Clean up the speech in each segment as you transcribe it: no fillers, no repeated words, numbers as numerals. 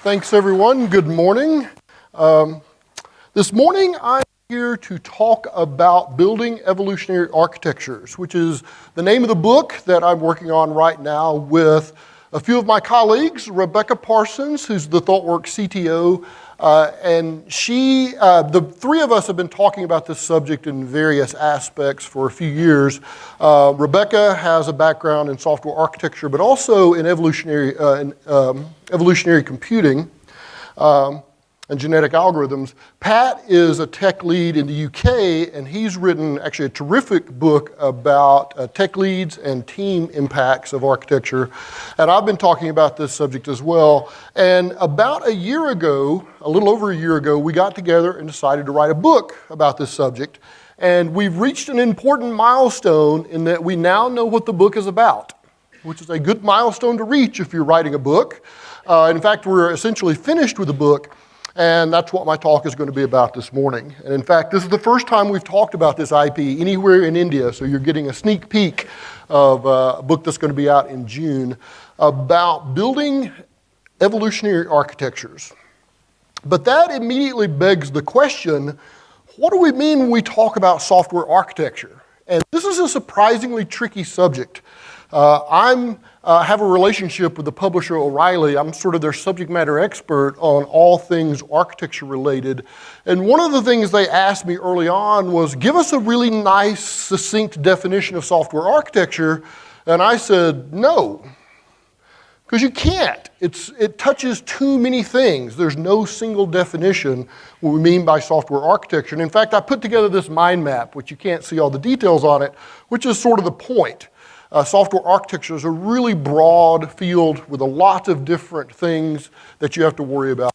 Thanks, everyone. Good morning. This morning, I'm here to talk about building evolutionary architectures, which is the name of the book that I'm working on right now with a few of my colleagues, Rebecca Parsons, who's the ThoughtWorks CTO, and the three of us have been talking about this subject in various aspects for a few years. Rebecca has a background in software architecture, but also in evolutionary computing and genetic algorithms. Pat is a tech lead in the UK, and he's written actually a terrific book about tech leads and team impacts of architecture. And I've been talking about this subject as well. And about a year ago, a little over a year ago, we got together and decided to write a book about this subject. And we've reached an important milestone in that we now know what the book is about, which is a good milestone to reach if you're writing a book. In fact, we're essentially finished with the book. And that's what my talk is going to be about this morning. And in fact, this is the first time we've talked about this IP anywhere in India, so you're getting a sneak peek of a book that's going to be out in June about building evolutionary architectures. But that immediately begs the question, what do we mean when we talk about software architecture? And this is a surprisingly tricky subject. I have a relationship with the publisher O'Reilly. I'm sort of their subject matter expert on all things architecture related. And one of the things they asked me early on was, give us a really nice, succinct definition of software architecture. And I said, no, because you can't. It touches too many things. There's no single definition what we mean by software architecture. And in fact, I put together this mind map, which you can't see all the details on it, which is sort of the point. Software architecture is a really broad field with a lot of different things that you have to worry about.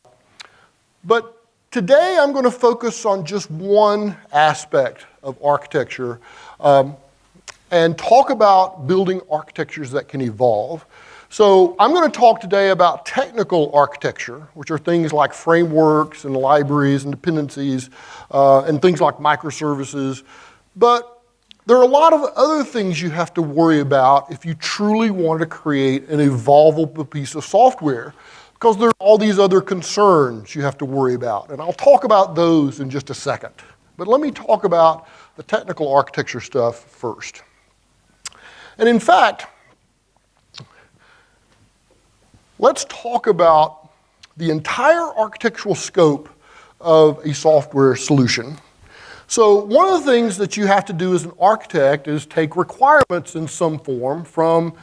But today I'm going to focus on just one aspect of architecture and talk about building architectures that can evolve. So I'm going to talk today about technical architecture, which are things like frameworks and libraries and dependencies and things like microservices. But there are a lot of other things you have to worry about if you truly want to create an evolvable piece of software, because there are all these other concerns you have to worry about. And I'll talk about those in just a second. But let me talk about the technical architecture stuff first. And in fact, let's talk about the entire architectural scope of a software solution. So one of the things that you have to do as an architect is take requirements in some form from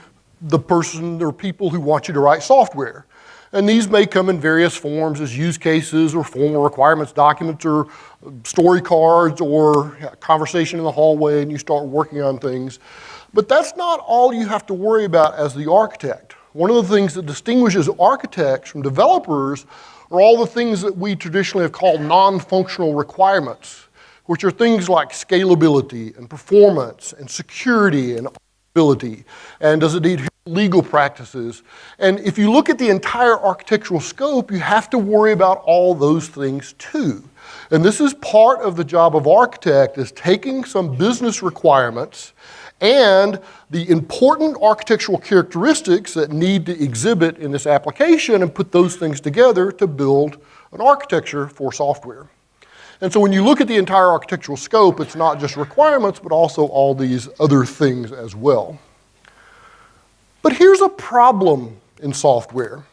the person or people who want you to write software. And these may come in various forms as use cases or formal requirements documents or story cards or conversation in the hallway and you start working on things. But that's not all you have to worry about as the architect. One of the things that distinguishes architects from developers are all the things that we traditionally have called non-functional requirements, which are things like scalability and performance and security and auditability, and does it need legal practices? And if you look at the entire architectural scope, you have to worry about all those things too. And this is part of the job of architect, is taking some business requirements and the important architectural characteristics that need to exhibit in this application and put those things together to build an architecture for software. And so when you look at the entire architectural scope, it's not just requirements, but also all these other things as well. But here's a problem in software.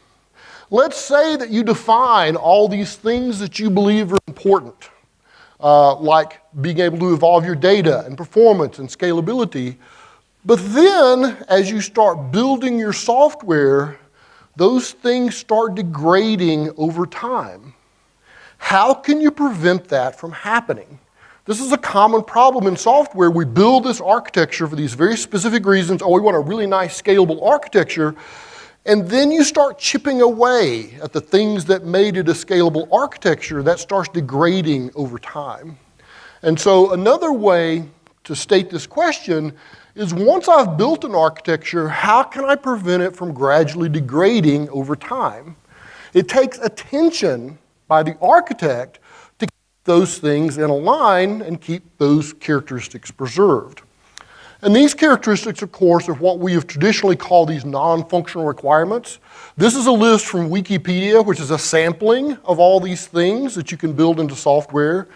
Let's say that you define all these things that you believe are important, like being able to evolve your data and performance and scalability. But then, as you start building your software, those things start degrading over time. How can you prevent that from happening? This is a common problem in software. We build this architecture for these very specific reasons. Oh, we want a really nice scalable architecture. And then you start chipping away at the things that made it a scalable architecture. That starts degrading over time. And so another way to state this question is, once I've built an architecture, how can I prevent it from gradually degrading over time? It takes attention by the architect to keep those things in a line and keep those characteristics preserved. And these characteristics, of course, are what we have traditionally called these non-functional requirements. This is a list from Wikipedia, which is a sampling of all these things that you can build into software.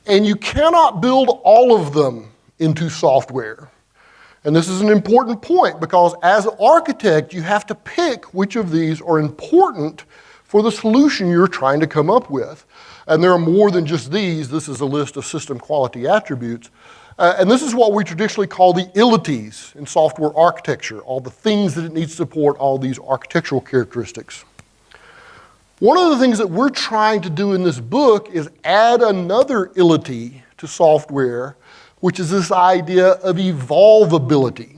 And you cannot build all of them into software. And this is an important point because as an architect, you have to pick which of these are important for the solution you're trying to come up with. And there are more than just these. This is a list of system quality attributes. And this is what we traditionally call the ilities in software architecture, all the things that it needs to support, all these architectural characteristics. One of the things that we're trying to do in this book is add another ility to software, which is this idea of evolvability.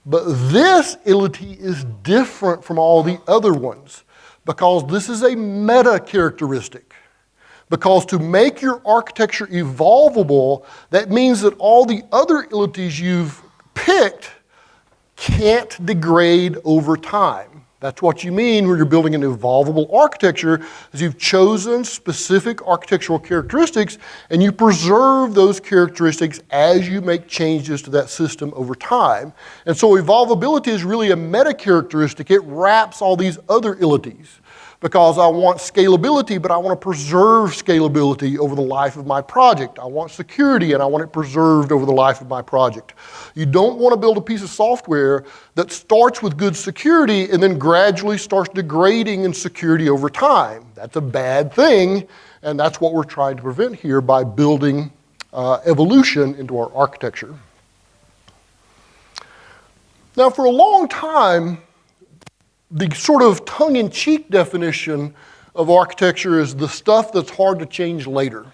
But this ility is different from all the other ones because this is a meta characteristic. Because to make your architecture evolvable, that means that all the other ilities you've picked can't degrade over time. That's what you mean when you're building an evolvable architecture, is you've chosen specific architectural characteristics and you preserve those characteristics as you make changes to that system over time. And so evolvability is really a meta characteristic. It wraps all these other ilities. Because I want scalability, but I want to preserve scalability over the life of my project. I want security, and I want it preserved over the life of my project. You don't want to build a piece of software that starts with good security and then gradually starts degrading in security over time. That's a bad thing, and that's what we're trying to prevent here by building evolution into our architecture. Now, for a long time, the sort of tongue-in-cheek definition of architecture is the stuff that's hard to change later.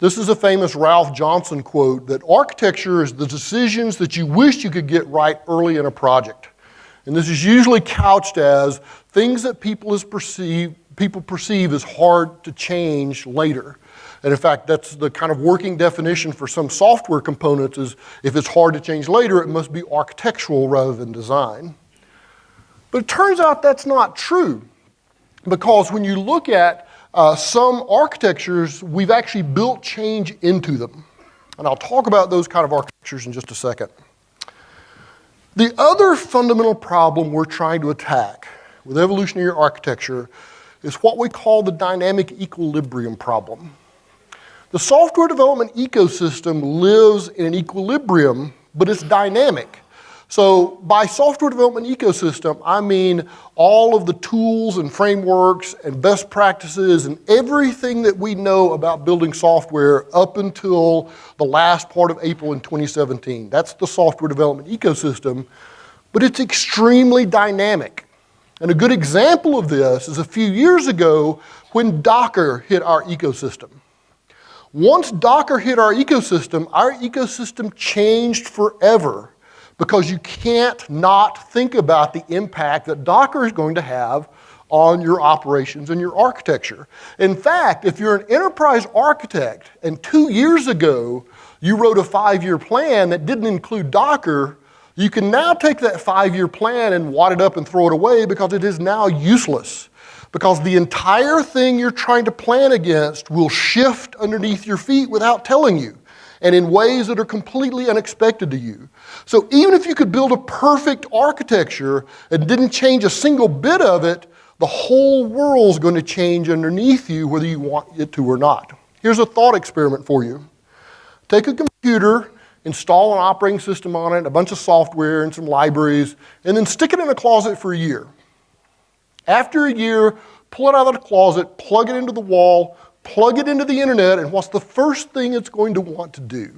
This is a famous Ralph Johnson quote that architecture is the decisions that you wish you could get right early in a project. And this is usually couched as things that people perceive as hard to change later. And in fact, that's the kind of working definition for some software components is if it's hard to change later, it must be architectural rather than design. But it turns out that's not true because when you look at some architectures, we've actually built change into them. And I'll talk about those kind of architectures in just a second. The other fundamental problem we're trying to attack with evolutionary architecture is what we call the dynamic equilibrium problem. The software development ecosystem lives in an equilibrium, but it's dynamic. So by software development ecosystem, I mean all of the tools and frameworks and best practices and everything that we know about building software up until the last part of April in 2017. That's the software development ecosystem, but it's extremely dynamic. And a good example of this is a few years ago when Docker hit our ecosystem. Once Docker hit our ecosystem changed forever. Because you can't not think about the impact that Docker is going to have on your operations and your architecture. In fact, if you're an enterprise architect and 2 years ago you wrote a 5-year plan that didn't include Docker, you can now take that 5-year plan and wad it up and throw it away because it is now useless. Because the entire thing you're trying to plan against will shift underneath your feet without telling you, and in ways that are completely unexpected to you. So even if you could build a perfect architecture and didn't change a single bit of it, the whole world's going to change underneath you whether you want it to or not. Here's a thought experiment for you. Take a computer, install an operating system on it, a bunch of software and some libraries, and then stick it in a closet for a year. After a year, pull it out of the closet, plug it into the wall, plug it into the internet, and what's the first thing it's going to want to do?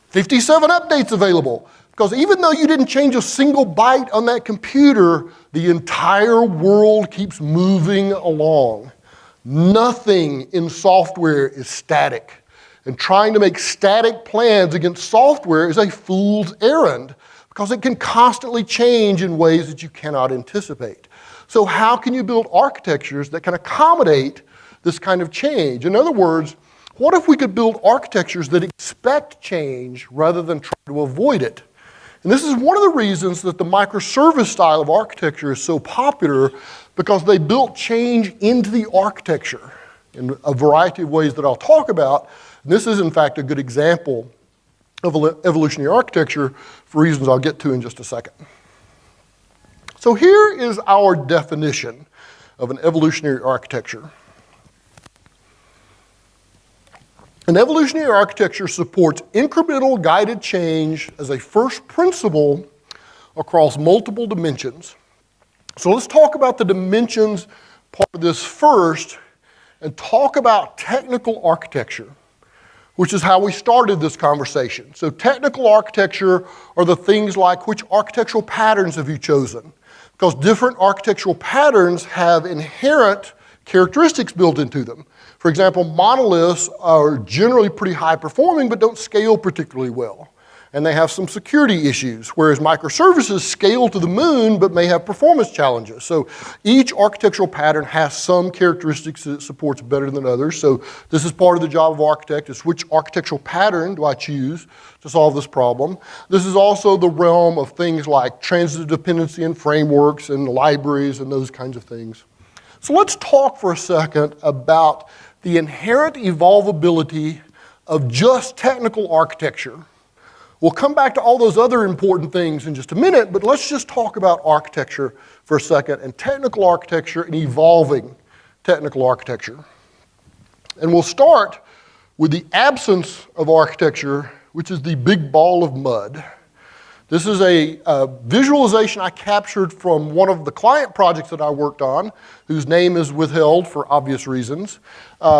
57 updates available. Because even though you didn't change a single byte on that computer, the entire world keeps moving along. Nothing in software is static. And trying to make static plans against software is a fool's errand because it can constantly change in ways that you cannot anticipate. So how can you build architectures that can accommodate this kind of change? In other words, what if we could build architectures that expect change rather than try to avoid it? And this is one of the reasons that the microservice style of architecture is so popular, because they built change into the architecture in a variety of ways that I'll talk about. And this is, in fact, a good example of evolutionary architecture for reasons I'll get to in just a second. So here is our definition of an evolutionary architecture. An evolutionary architecture supports incremental guided change as a first principle across multiple dimensions. So let's talk about the dimensions part of this first and talk about technical architecture, which is how we started this conversation. So technical architecture are the things like which architectural patterns have you chosen? Because different architectural patterns have inherent characteristics built into them. For example, monoliths are generally pretty high performing but don't scale particularly well. And they have some security issues, whereas microservices scale to the moon but may have performance challenges. So each architectural pattern has some characteristics that it supports better than others. So this is part of the job of architect, is which architectural pattern do I choose to solve this problem. This is also the realm of things like transitive dependency and frameworks and libraries and those kinds of things. So let's talk for a second about the inherent evolvability of just technical architecture. We'll come back to all those other important things in just a minute, but let's just talk about architecture for a second, and technical architecture and evolving technical architecture. And we'll start with the absence of architecture, which is the big ball of mud. This is a visualization I captured from one of the client projects that I worked on, whose name is withheld for obvious reasons.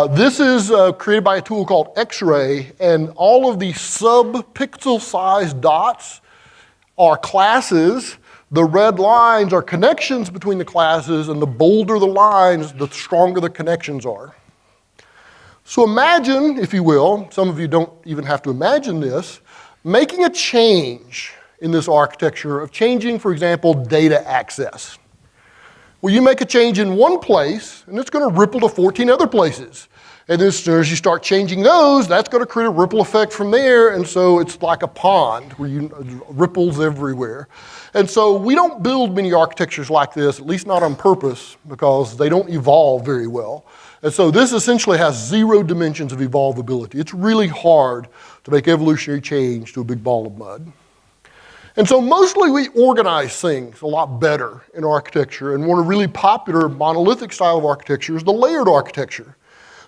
This is created by a tool called X-Ray, and all of the sub-pixel-sized dots are classes. The red lines are connections between the classes, and the bolder the lines, the stronger the connections are. So imagine, if you will, some of you don't even have to imagine this, making a change in this architecture of changing, for example, data access. Well, you make a change in one place, and it's going to ripple to 14 other places. And as soon as you start changing those, that's going to create a ripple effect from there, and so it's like a pond where ripples everywhere. And so we don't build many architectures like this, at least not on purpose, because they don't evolve very well. And so this essentially has 0 dimensions of evolvability. It's really hard to make evolutionary change to a big ball of mud. And so mostly we organize things a lot better in architecture, and one of really popular monolithic style of architecture is the layered architecture,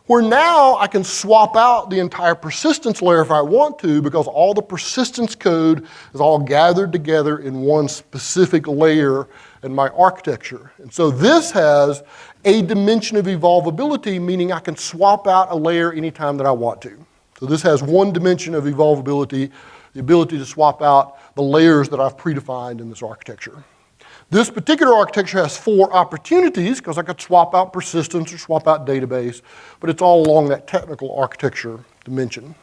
where now I can swap out the entire persistence layer if I want to, because all the persistence code is all gathered together in one specific layer in my architecture. And so this has a dimension of evolvability, meaning I can swap out a layer anytime that I want to. So this has one dimension of evolvability, the ability to swap out the layers that I've predefined in this architecture. This particular architecture has 4 opportunities, because I could swap out persistence or swap out database, but it's all along that technical architecture dimension.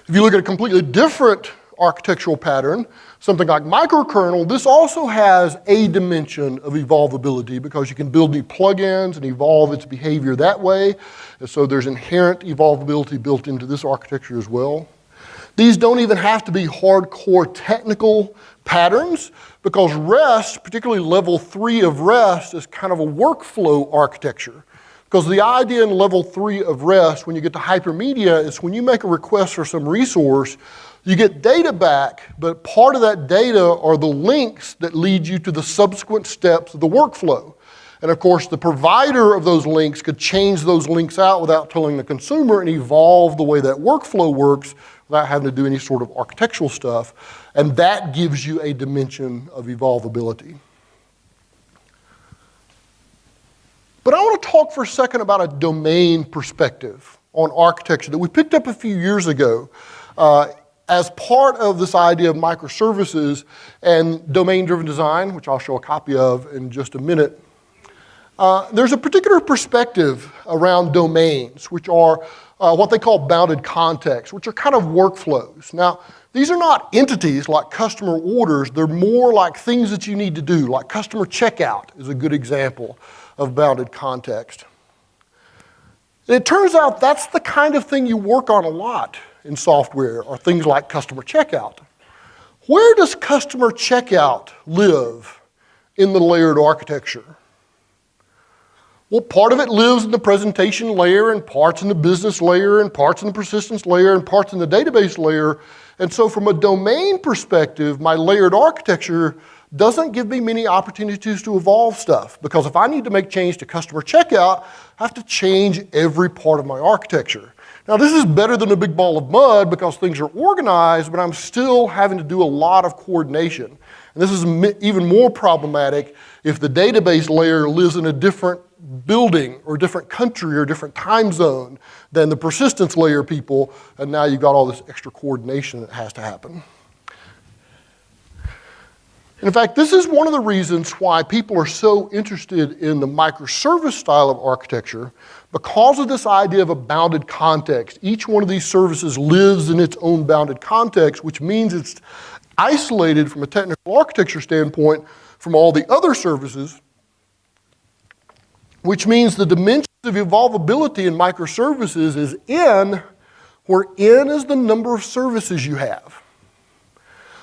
If you look at a completely different architectural pattern, something like microkernel, this also has a dimension of evolvability, because you can build new plugins and evolve its behavior that way. And so there's inherent evolvability built into this architecture as well. These don't even have to be hardcore technical patterns, because REST, particularly level 3 of REST, is kind of a workflow architecture. Because the idea in level 3 of REST, when you get to hypermedia, is when you make a request for some resource, you get data back, but part of that data are the links that lead you to the subsequent steps of the workflow. And of course, the provider of those links could change those links out without telling the consumer and evolve the way that workflow works without having to do any sort of architectural stuff. And that gives you a dimension of evolvability. But I want to talk for a second about a domain perspective on architecture that we picked up a few years ago as part of this idea of microservices and domain-driven design, which I'll show a copy of in just a minute. There's a particular perspective around domains, which are what they call bounded context, which are kind of workflows. Now, these are not entities like customer orders. They're more like things that you need to do, like customer checkout is a good example of bounded context. And it turns out that's the kind of thing you work on a lot in software, are things like customer checkout. Where does customer checkout live in the layered architecture? Well, part of it lives in the presentation layer, and parts in the business layer, and parts in the persistence layer, and parts in the database layer. And so from a domain perspective, my layered architecture doesn't give me many opportunities to evolve stuff, because if I need to make change to customer checkout, I have to change every part of my architecture. Now, this is better than a big ball of mud because things are organized, but I'm still having to do a lot of coordination. And this is even more problematic if the database layer lives in a different building or different country or different time zone than the persistence layer people, and now you've got all this extra coordination that has to happen. In fact, this is one of the reasons why people are so interested in the microservice style of architecture, because of this idea of a bounded context. Each one of these services lives in its own bounded context, which means it's isolated from a technical architecture standpoint from all the other services, which means the dimensions of evolvability in microservices is n, where n is the number of services you have.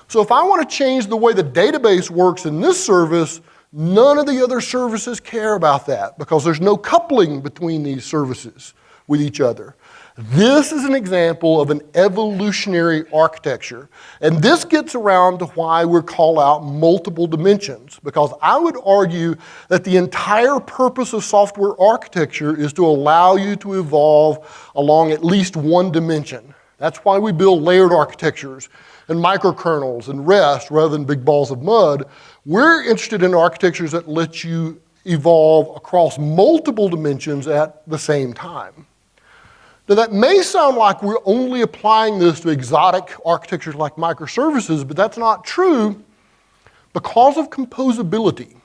So if I want to change the way the database works in this service, none of the other services care about that because there's no coupling between these services with each other. This is an example of an evolutionary architecture. And this gets around to why we call out multiple dimensions, because I would argue that the entire purpose of software architecture is to allow you to evolve along at least one dimension. That's why we build layered architectures and microkernels and REST rather than big balls of mud. We're interested in architectures that let you evolve across multiple dimensions at the same time. Now that may sound like we're only applying this to exotic architectures like microservices, but that's not true because of composability.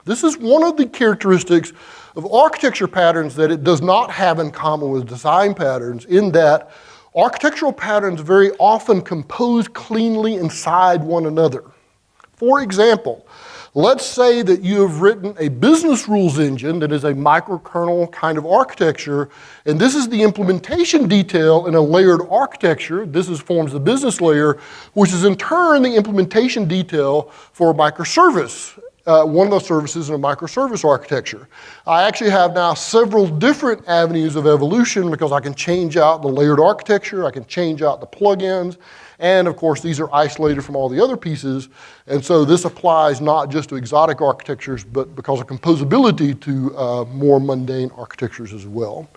This is one of the characteristics of architecture patterns that it does not have in common with design patterns, in that architectural patterns very often compose cleanly inside one another. For example, let's say that you have written a business rules engine that is a microkernel kind of architecture, and this is the implementation detail in a layered architecture. This forms the business layer, which is in turn the implementation detail for a microservice, one of those services in a microservice architecture. I actually have now several different avenues of evolution because I can change out the layered architecture, I can change out the plugins, and of course these are isolated from all the other pieces. And so this applies not just to exotic architectures, but because of composability to more mundane architectures as well.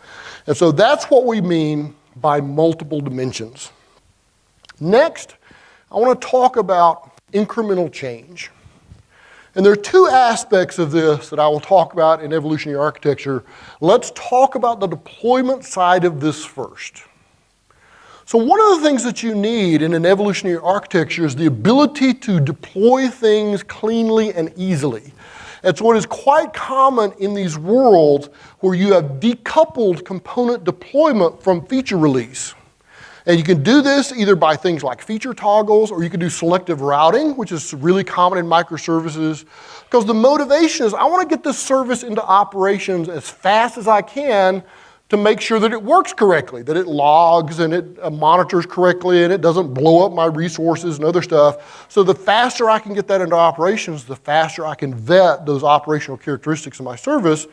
And so that's what we mean by multiple dimensions. Next, I want to talk about incremental change. And there are two aspects of this that I will talk about in evolutionary architecture. Let's talk about the deployment side of this first. So one of the things that you need in an evolutionary architecture is the ability to deploy things cleanly and easily. It's what is quite common in these worlds where you have decoupled component deployment from feature release. And you can do this either by things like feature toggles, or you can do selective routing, which is really common in microservices, because the motivation is I want to get this service into operations as fast as I can to make sure that it works correctly, that it logs and it monitors correctly and it doesn't blow up my resources and other stuff. So the faster I can get that into operations, the faster I can vet those operational characteristics of my service.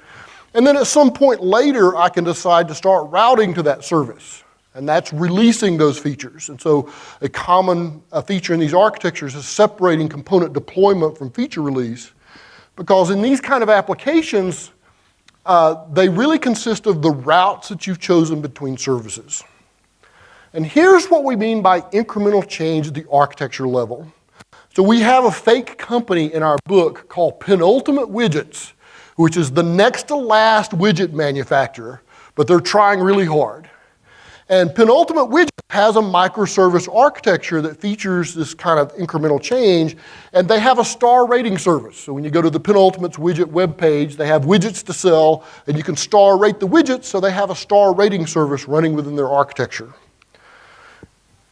And then at some point later, I can decide to start routing to that service. And that's releasing those features. And so a common feature in these architectures is separating component deployment from feature release, because in these kind of applications, they really consist of the routes that you've chosen between services. And here's what we mean by incremental change at the architecture level. So we have a fake company in our book called Penultimate Widgets, which is the next to last widget manufacturer, but they're trying really hard. And Penultimate Widget has a microservice architecture that features this kind of incremental change, and they have a star rating service. So when you go to the Penultimate's widget webpage, they have widgets to sell, and you can star rate the widgets, so they have a star rating service running within their architecture.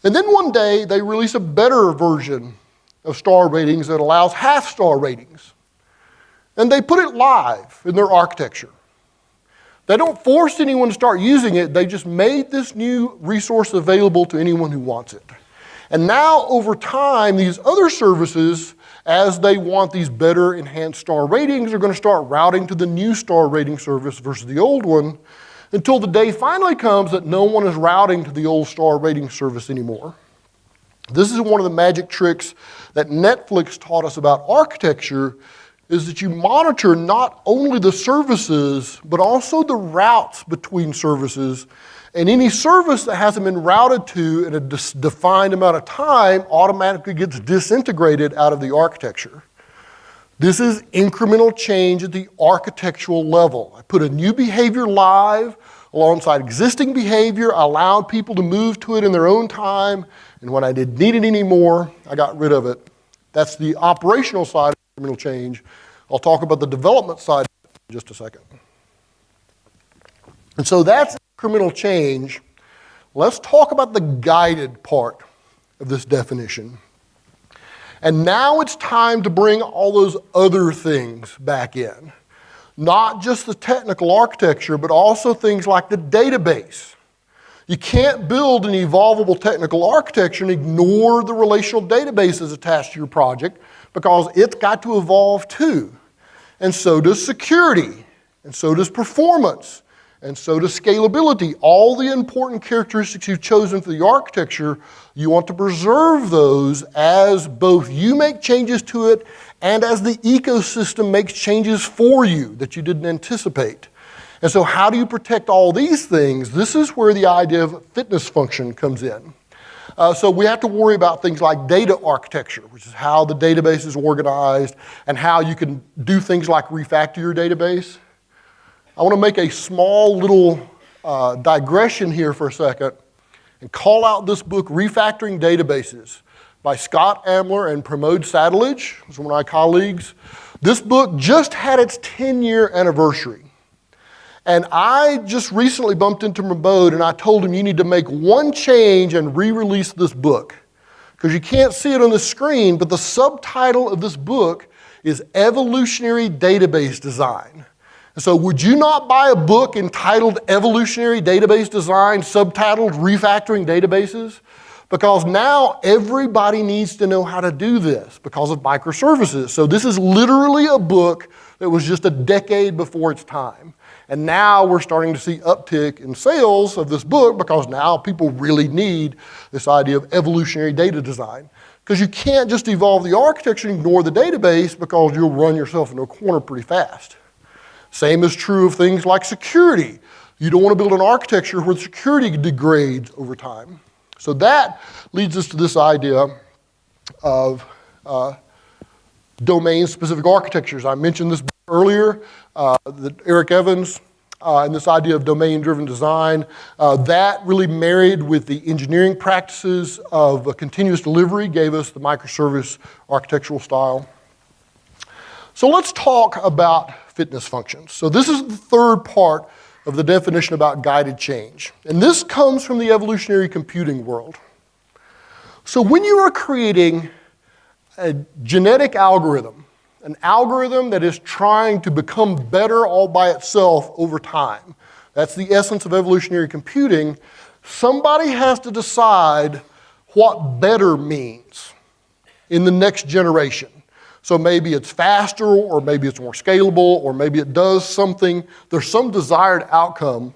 And then one day, they release a better version of star ratings that allows half-star ratings. And they put it live in their architecture. They don't force anyone to start using it, they just made this new resource available to anyone who wants it. And now, over time, these other services, as they want these better enhanced star ratings, are going to start routing to the new star rating service versus the old one, until the day finally comes that no one is routing to the old star rating service anymore. This is one of the magic tricks that Netflix taught us about architecture, is that you monitor not only the services, but also the routes between services. And any service that hasn't been routed to in a defined amount of time automatically gets disintegrated out of the architecture. This is incremental change at the architectural level. I put a new behavior live alongside existing behavior. I allowed people to move to it in their own time. And when I didn't need it anymore, I got rid of it. That's the operational side of incremental change. I'll talk about the development side in just a second. And so that's incremental change. Let's talk about the guided part of this definition. And now it's time to bring all those other things back in. Not just the technical architecture, but also things like the database. You can't build an evolvable technical architecture and ignore the relational databases attached to your project, because it's got to evolve too. And so does security, and so does performance, and so does scalability. All the important characteristics you've chosen for the architecture, you want to preserve those as both you make changes to it and as the ecosystem makes changes for you that you didn't anticipate. And so how do you protect all these things? This is where the idea of fitness function comes in. So we have to worry about things like data architecture, which is how the database is organized and how you can do things like refactor your database. I want to make a small little digression here for a second and call out this book, Refactoring Databases, by Scott Amler and Pramod Satterlage, who's one of my colleagues. This book just had its 10-year anniversary. And I just recently bumped into Pramod and I told him, you need to make one change and re-release this book. Because you can't see it on the screen, but the subtitle of this book is Evolutionary Database Design. And so would you not buy a book entitled Evolutionary Database Design, subtitled Refactoring Databases? Because now everybody needs to know how to do this because of microservices. So this is literally a book that was just a decade before its time. And now we're starting to see uptick in sales of this book because now people really need this idea of evolutionary data design. Because you can't just evolve the architecture and ignore the database, because you'll run yourself into a corner pretty fast. Same is true of things like security. You don't want to build an architecture where security degrades over time. So that leads us to this idea of domain-specific architectures. I mentioned this earlier, Eric Evans, and this idea of domain-driven design. That really married with the engineering practices of continuous delivery gave us the microservice architectural style. So let's talk about fitness functions. So this is the third part of the definition about guided change. And this comes from the evolutionary computing world. So when you are creating a genetic algorithm, an algorithm that is trying to become better all by itself over time, that's the essence of evolutionary computing, somebody has to decide what better means in the next generation. So maybe it's faster, or maybe it's more scalable, or maybe it does something. There's some desired outcome.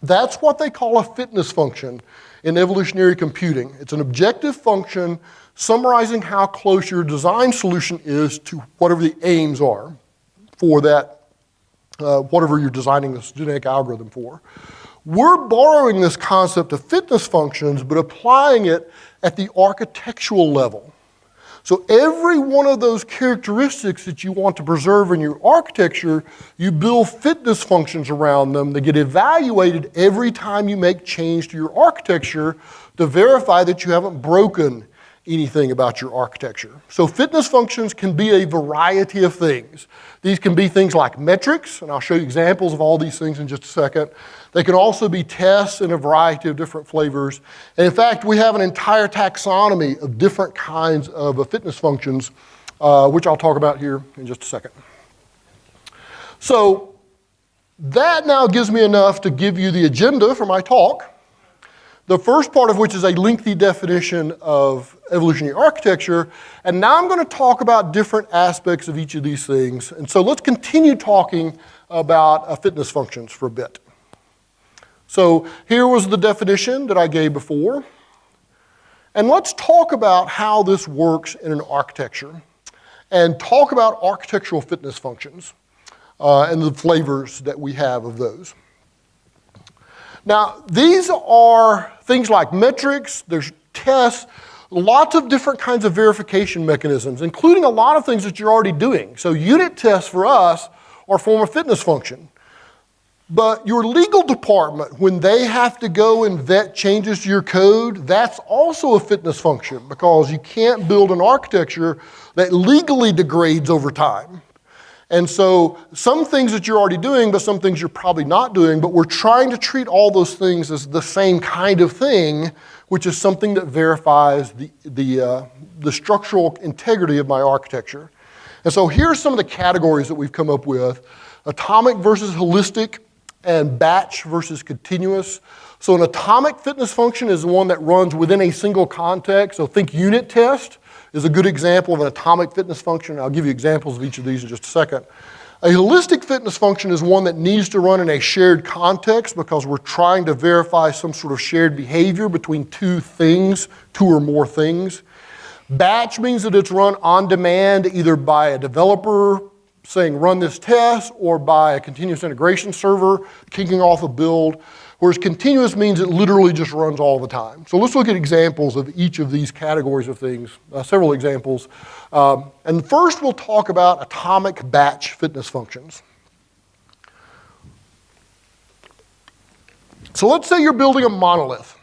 That's what they call a fitness function in evolutionary computing. It's an objective function summarizing how close your design solution is to whatever the aims are for that, whatever you're designing this genetic algorithm for. We're borrowing this concept of fitness functions, but applying it at the architectural level. So every one of those characteristics that you want to preserve in your architecture, you build fitness functions around them that get evaluated every time you make change to your architecture to verify that you haven't broken anything about your architecture. So fitness functions can be a variety of things. These can be things like metrics, and I'll show you examples of all these things in just a second. They can also be tests in a variety of different flavors. And in fact, we have an entire taxonomy of different kinds of fitness functions, which I'll talk about here in just a second. So that now gives me enough to give you the agenda for my talk. The first part of which is a lengthy definition of evolutionary architecture. And now I'm going to talk about different aspects of each of these things. And so let's continue talking about fitness functions for a bit. So here was the definition that I gave before. And let's talk about how this works in an architecture and talk about architectural fitness functions and the flavors that we have of those. Now, these are things like metrics, there's tests, lots of different kinds of verification mechanisms, including a lot of things that you're already doing. So unit tests for us are a form of fitness function. But your legal department, when they have to go and vet changes to your code, that's also a fitness function because you can't build an architecture that legally degrades over time. And so some things that you're already doing, but some things you're probably not doing, but we're trying to treat all those things as the same kind of thing, which is something that verifies the structural integrity of my architecture. And so here's some of the categories that we've come up with: atomic versus holistic, and batch versus continuous. So an atomic fitness function is the one that runs within a single context. So think unit test is a good example of an atomic fitness function. I'll give you examples of each of these in just a second. A holistic fitness function is one that needs to run in a shared context because we're trying to verify some sort of shared behavior between two things, two or more things. Batch means that it's run on demand either by a developer saying run this test or by a continuous integration server kicking off a build, whereas continuous means it literally just runs all the time. So let's look at examples of each of these categories of things, several examples. And first we'll talk about atomic batch fitness functions. So let's say you're building a monolith.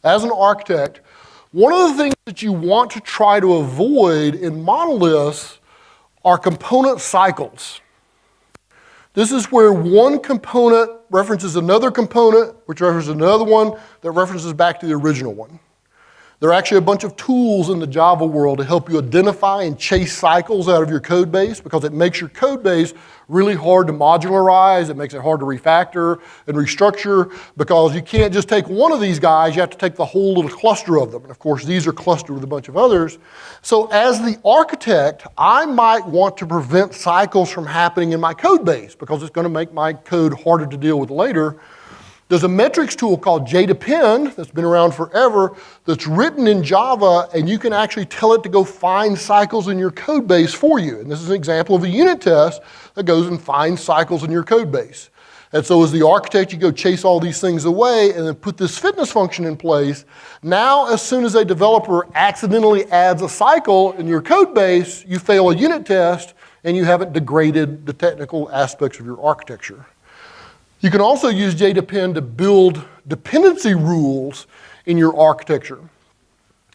As an architect, one of the things that you want to try to avoid in monoliths are component cycles. This is where one component references another component, which references another one that references back to the original one. There are actually a bunch of tools in the Java world to help you identify and chase cycles out of your code base because it makes your code base really hard to modularize. It makes it hard to refactor and restructure because you can't just take one of these guys, you have to take the whole little cluster of them. And of course, these are clustered with a bunch of others. So as the architect, I might want to prevent cycles from happening in my code base because it's going to make my code harder to deal with later. There's a metrics tool called JDepend that's been around forever that's written in Java, and you can actually tell it to go find cycles in your code base for you. And this is an example of a unit test that goes and finds cycles in your code base. And so as the architect, you go chase all these things away and then put this fitness function in place. Now, as soon as a developer accidentally adds a cycle in your code base, you fail a unit test and you haven't degraded the technical aspects of your architecture. You can also use JDepend to build dependency rules in your architecture.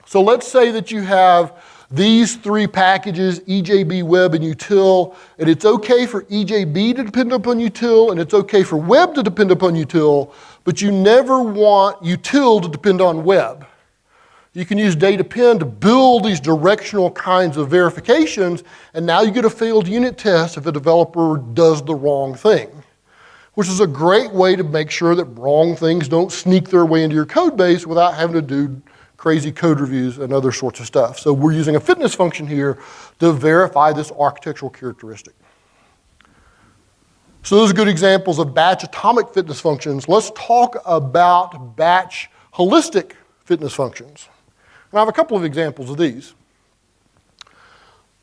So let's say that you have these three packages, EJB, Web, and Util, and it's okay for EJB to depend upon Util, and it's okay for Web to depend upon Util, but you never want Util to depend on Web. You can use JDepend to build these directional kinds of verifications, and now you get a failed unit test if a developer does the wrong thing, which is a great way to make sure that wrong things don't sneak their way into your code base without having to do crazy code reviews and other sorts of stuff. So we're using a fitness function here to verify this architectural characteristic. So those are good examples of batch atomic fitness functions. Let's talk about batch holistic fitness functions. And I have a couple of examples of these.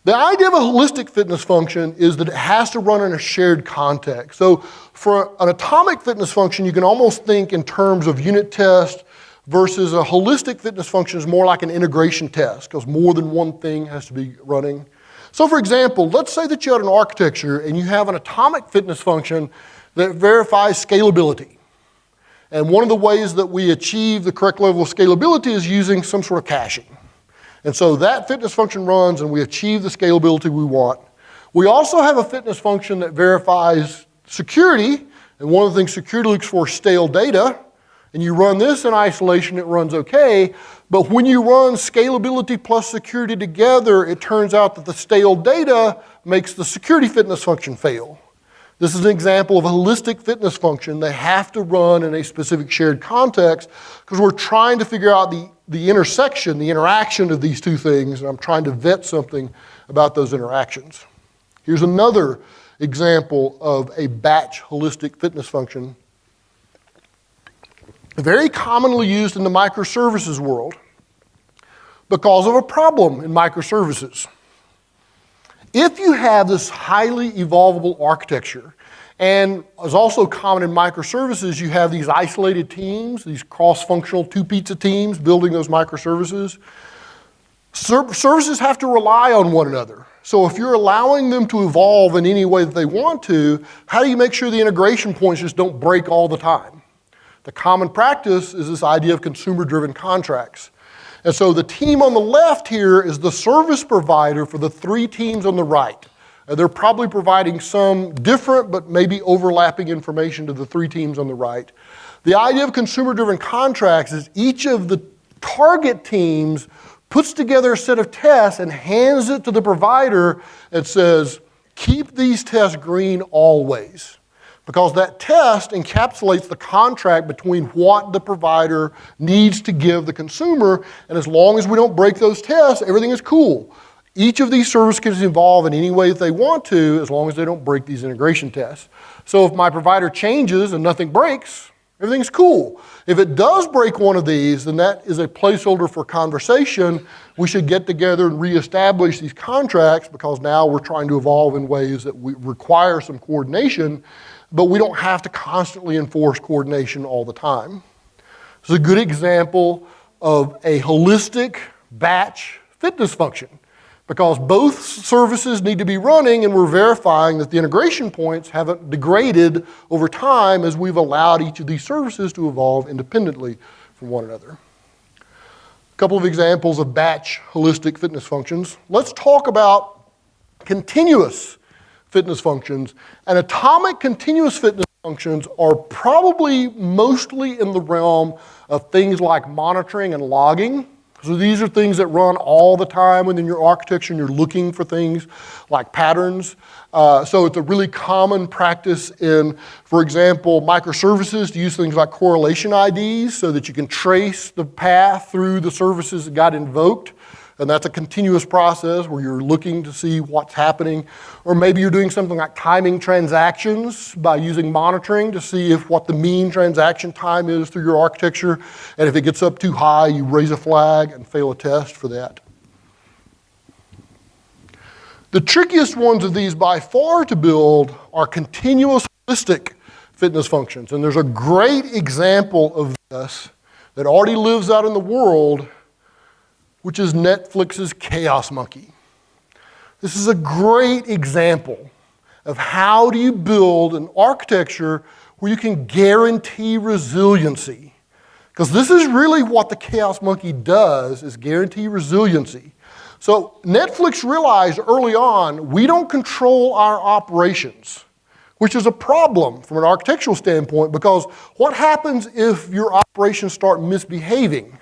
The idea of a holistic fitness function is that it has to run in a shared context. So for an atomic fitness function, you can almost think in terms of unit test versus a holistic fitness function is more like an integration test because more than one thing has to be running. So for example, let's say that you had an architecture and you have an atomic fitness function that verifies scalability. And one of the ways that we achieve the correct level of scalability is using some sort of caching. And so that fitness function runs and we achieve the scalability we want. We also have a fitness function that verifies security, and one of the things security looks for is stale data, and you run this in isolation, it runs okay, but when you run scalability plus security together, it turns out that the stale data makes the security fitness function fail. This is an example of a holistic fitness function. They have to run in a specific shared context because we're trying to figure out the intersection, the interaction of these two things, and I'm trying to vet something about those interactions. Here's another example of a batch holistic fitness function. Very commonly used in the microservices world because of a problem in microservices. If you have this highly evolvable architecture, and is also common in microservices, you have these isolated teams, these cross-functional two-pizza teams building those microservices. Services have to rely on one another. So if you're allowing them to evolve in any way that they want to, how do you make sure the integration points just don't break all the time? The common practice is this idea of consumer-driven contracts. And so the team on the left here is the service provider for the three teams on the right. They're probably providing some different but maybe overlapping information to the three teams on the right. The idea of consumer-driven contracts is each of the target teams puts together a set of tests and hands it to the provider and says, keep these tests green always. Because that test encapsulates the contract between what the provider needs to give the consumer, and as long as we don't break those tests, everything is cool. Each of these services can evolve in any way that they want to, as long as they don't break these integration tests. So if my provider changes and nothing breaks, everything's cool. If it does break one of these, then that is a placeholder for conversation. We should get together and reestablish these contracts because now we're trying to evolve in ways that we require some coordination, but we don't have to constantly enforce coordination all the time. This is a good example of a holistic batch fitness function because both services need to be running and we're verifying that the integration points haven't degraded over time as we've allowed each of these services to evolve independently from one another. A couple of examples of batch holistic fitness functions. Let's talk about continuous fitness functions. And atomic continuous fitness functions are probably mostly in the realm of things like monitoring and logging. So these are things that run all the time within your architecture and you're looking for things like patterns. So it's a really common practice in, for example, microservices to use things like correlation IDs so that you can trace the path through the services that got invoked. And that's a continuous process where you're looking to see what's happening. Or maybe you're doing something like timing transactions by using monitoring to see if what the mean transaction time is through your architecture. And if it gets up too high, you raise a flag and fail a test for that. The trickiest ones of these by far to build are continuous holistic fitness functions. And there's a great example of this that already lives out in the world, which is Netflix's Chaos Monkey. This is a great example of how do you build an architecture where you can guarantee resiliency. Because this is really what the Chaos Monkey does, is guarantee resiliency. So Netflix realized early on, we don't control our operations, which is a problem from an architectural standpoint, because what happens if your operations start misbehaving?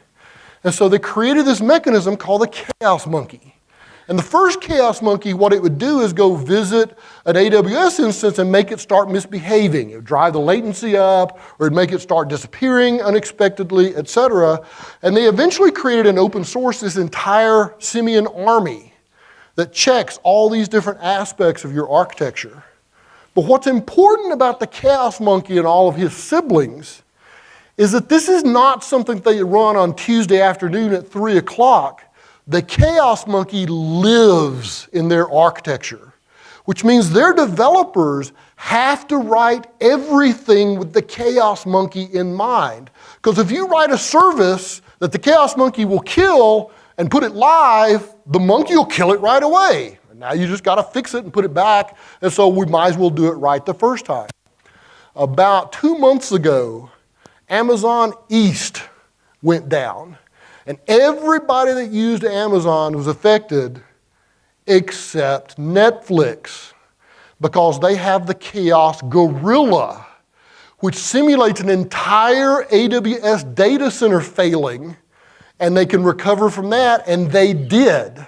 And so they created this mechanism called the Chaos Monkey. And the first Chaos Monkey, what it would do is go visit an AWS instance and make it start misbehaving. It would drive the latency up, or it'd make it start disappearing unexpectedly, etc. And they eventually created an open source, this entire simian army that checks all these different aspects of your architecture. But what's important about the Chaos Monkey and all of his siblings is that this is not something they run on Tuesday afternoon at 3 o'clock. The Chaos Monkey lives in their architecture, which means their developers have to write everything with the Chaos Monkey in mind. Because if you write a service that the Chaos Monkey will kill and put it live, the monkey will kill it right away. And now you just got to fix it and put it back, and so we might as well do it right the first time. About 2 months ago, Amazon East went down, and everybody that used Amazon was affected except Netflix, because they have the Chaos Gorilla, which simulates an entire AWS data center failing, and they can recover from that, and they did.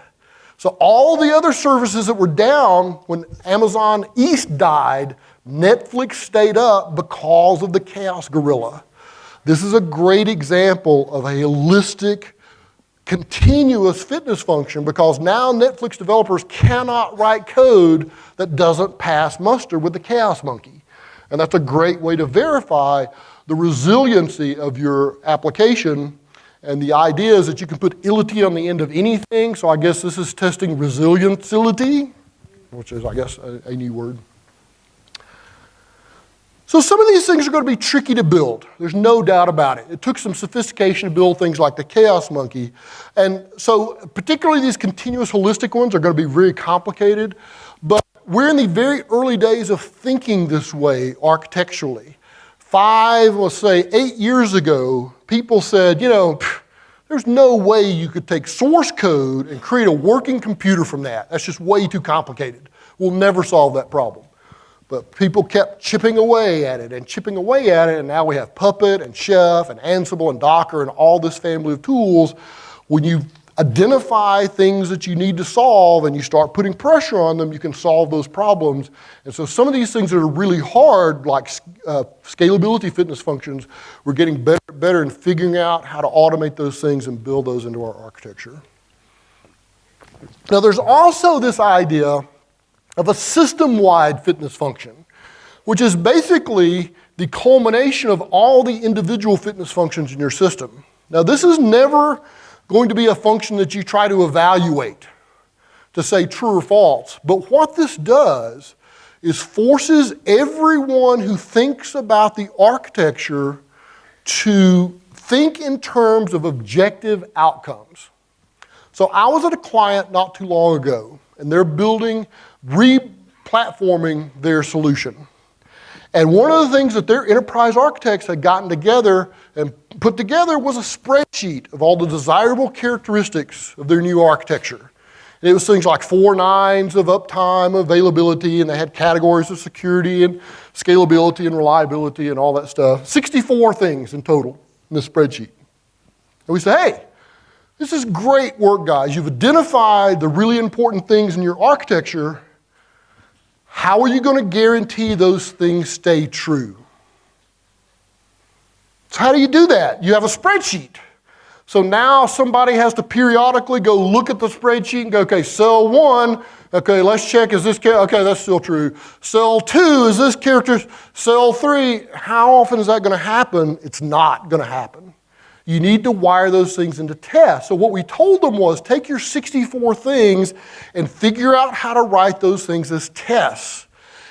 So all the other services that were down when Amazon East died, Netflix stayed up because of the chaos gorilla. This is a great example of a holistic, continuous fitness function, because now Netflix developers cannot write code that doesn't pass muster with the chaos monkey. And that's a great way to verify the resiliency of your application. And the idea is that you can put ility on the end of anything. So I guess this is testing resiliency, which is, I guess, a new word. So some of these things are going to be tricky to build. There's no doubt about it. It took some sophistication to build things like the chaos monkey. And so particularly these continuous holistic ones are going to be very complicated. But we're in the very early days of thinking this way architecturally. 5, let's say 8 years ago, people said, you know, there's no way you could take source code and create a working computer from that. That's just way too complicated. We'll never solve that problem. But people kept chipping away at it and chipping away at it, and now we have Puppet and Chef and Ansible and Docker and all this family of tools. When you identify things that you need to solve and you start putting pressure on them, you can solve those problems. And so some of these things that are really hard, like scalability fitness functions, we're getting better in figuring out how to automate those things and build those into our architecture. Now there's also this idea of a system-wide fitness function, which is basically the culmination of all the individual fitness functions in your system. Now, this is never going to be a function that you try to evaluate to say true or false. But what this does is forces everyone who thinks about the architecture to think in terms of objective outcomes. So I was at a client not too long ago, and they're re-platforming their solution. And one of the things that their enterprise architects had gotten together and put together was a spreadsheet of all the desirable characteristics of their new architecture. And it was things like 4 nines of uptime, availability, and they had categories of security and scalability and reliability and all that stuff. 64 things in total in the spreadsheet. And we say, hey, this is great work, guys. You've identified the really important things in your architecture. How are you going to guarantee those things stay true? So how do you do that? You have a spreadsheet. So now somebody has to periodically go look at the spreadsheet and go, okay, cell 1, okay, let's check, is this, okay, that's still true. Cell 2, is this character, cell 3, how often is that going to happen? It's not going to happen. You need to wire those things into tests. So what we told them was take your 64 things and figure out how to write those things as tests.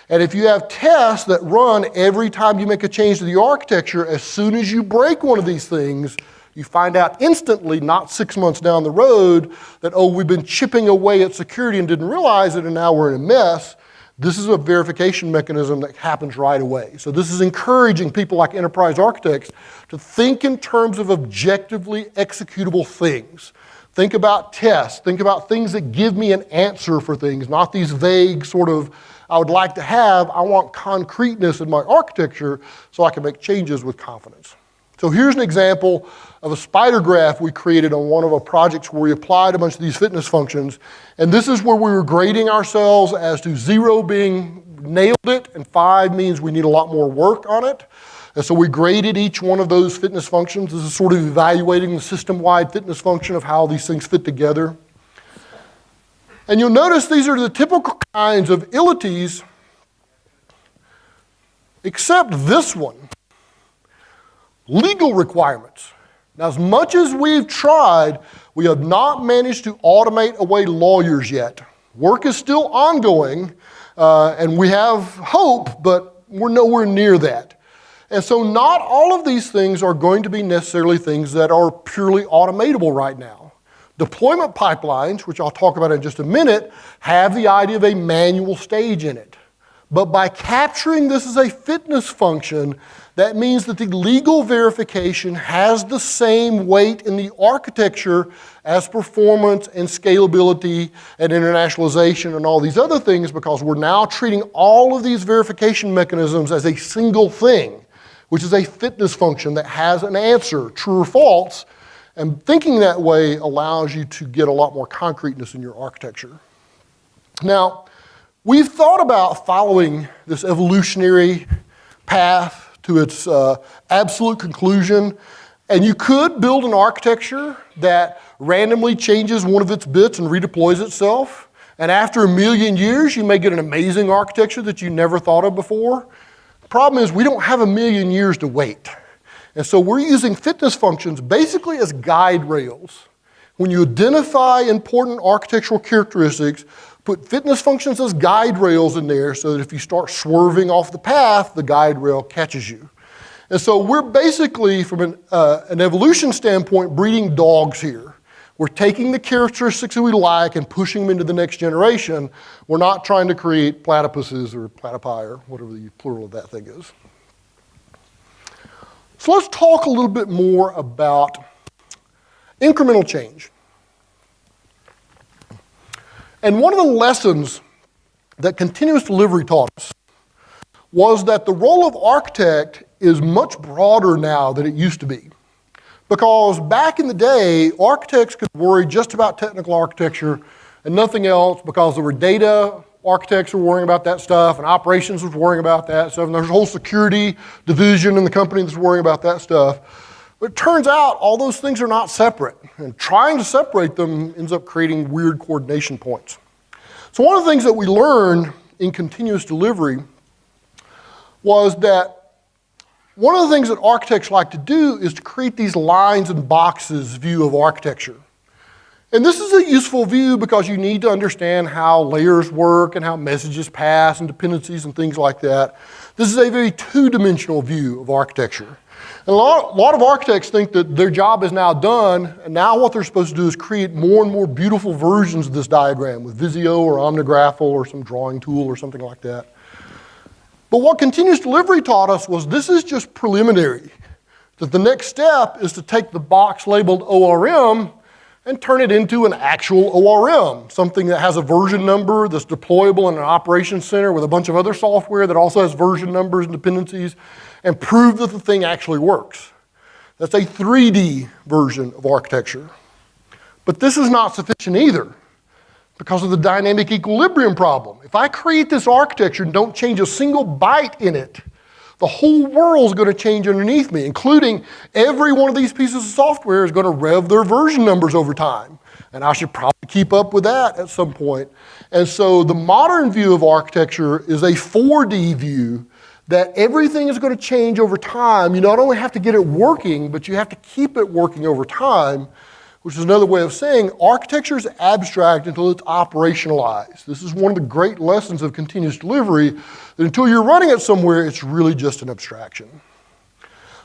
And if you have tests that run every time you make a change to the architecture, as soon as you break one of these things, you find out instantly, not 6 months down the road, that, oh, we've been chipping away at security and didn't realize it, and now we're in a mess. This is a verification mechanism that happens right away. So this is encouraging people like enterprise architects to think in terms of objectively executable things. Think about tests. Think about things that give me an answer for things, not these vague sort of, I would like to have, I want concreteness in my architecture so I can make changes with confidence. So here's an example of a spider graph we created on one of our projects where we applied a bunch of these fitness functions. And this is where we were grading ourselves as to 0 being nailed it, and 5 means we need a lot more work on it. And so we graded each one of those fitness functions. This is sort of evaluating the system-wide fitness function of how these things fit together. And you'll notice these are the typical kinds of ilities, except this one. Legal requirements. Now, as much as we've tried, we have not managed to automate away lawyers yet. Work is still ongoing, and we have hope, but we're nowhere near that. And so not all of these things are going to be necessarily things that are purely automatable right now. Deployment pipelines, which I'll talk about in just a minute, have the idea of a manual stage in it. But by capturing this as a fitness function, that means that the legal verification has the same weight in the architecture as performance and scalability and internationalization and all these other things, because we're now treating all of these verification mechanisms as a single thing, which is a fitness function that has an answer, true or false. And thinking that way allows you to get a lot more concreteness in your architecture. Now, We've thought about following this evolutionary path to its absolute conclusion, and you could build an architecture that randomly changes one of its bits and redeploys itself, and after 1,000,000 years, you may get an amazing architecture that you never thought of before. The problem is we don't have 1,000,000 years to wait, and so we're using fitness functions basically as guide rails. When you identify important architectural characteristics, put fitness functions as guide rails in there so that if you start swerving off the path, the guide rail catches you. And so we're basically, from an evolution standpoint, breeding dogs here. We're taking the characteristics that we like and pushing them into the next generation. We're not trying to create platypuses or platypi or whatever the plural of that thing is. So let's talk a little bit more about incremental change. And one of the lessons that continuous delivery taught us was that the role of architect is much broader now than it used to be. Because back in the day, architects could worry just about technical architecture and nothing else because there were data architects were worrying about that stuff and operations was worrying about that stuff and there's a whole security division in the company that's worrying about that stuff. But it turns out all those things are not separate, and trying to separate them ends up creating weird coordination points. So one of the things that we learned in continuous delivery was that one of the things that architects like to do is to create these lines and boxes view of architecture. And this is a useful view because you need to understand how layers work and how messages pass and dependencies and things like that. This is a very two-dimensional view of architecture. And a lot of architects think that their job is now done, and now what they're supposed to do is create more and more beautiful versions of this diagram with Visio or Omnigraphal or some drawing tool or something like that. But what continuous delivery taught us was this is just preliminary. That the next step is to take the box labeled ORM and turn it into an actual ORM, something that has a version number that's deployable in an operations center with a bunch of other software that also has version numbers and dependencies, and prove that the thing actually works. That's a 3D version of architecture. But this is not sufficient either because of the dynamic equilibrium problem. If I create this architecture and don't change a single byte in it, the whole world's going to change underneath me, including every one of these pieces of software is going to rev their version numbers over time. And I should probably keep up with that at some point. And so the modern view of architecture is a 4D view that everything is going to change over time. You not only have to get it working, but you have to keep it working over time, which is another way of saying architecture is abstract until it's operationalized. This is one of the great lessons of continuous delivery, that until you're running it somewhere, it's really just an abstraction.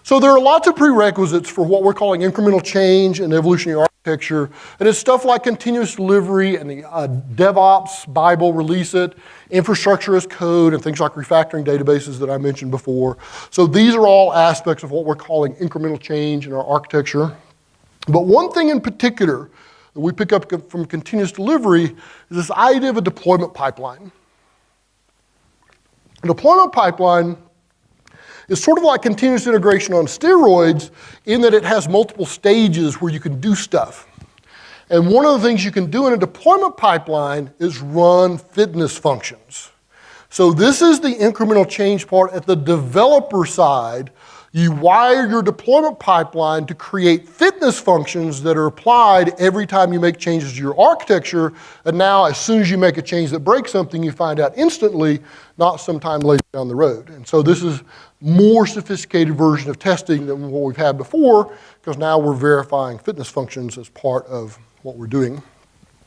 So there are lots of prerequisites for what we're calling incremental change and evolutionary architecture, and it's stuff like continuous delivery and the DevOps Bible, release it, infrastructure as code, and things like refactoring databases that I mentioned before. So these are all aspects of what we're calling incremental change in our architecture. But one thing in particular that we pick up from continuous delivery is this idea of a deployment pipeline. A deployment pipeline is sort of like continuous integration on steroids in that it has multiple stages where you can do stuff. And one of the things you can do in a deployment pipeline is run fitness functions. So this is the incremental change part at the developer side. You wire your deployment pipeline to create fitness functions that are applied every time you make changes to your architecture. And now, as soon as you make a change that breaks something, you find out instantly, not sometime later down the road. And so this is more sophisticated version of testing than what we've had before, because now we're verifying fitness functions as part of what we're doing.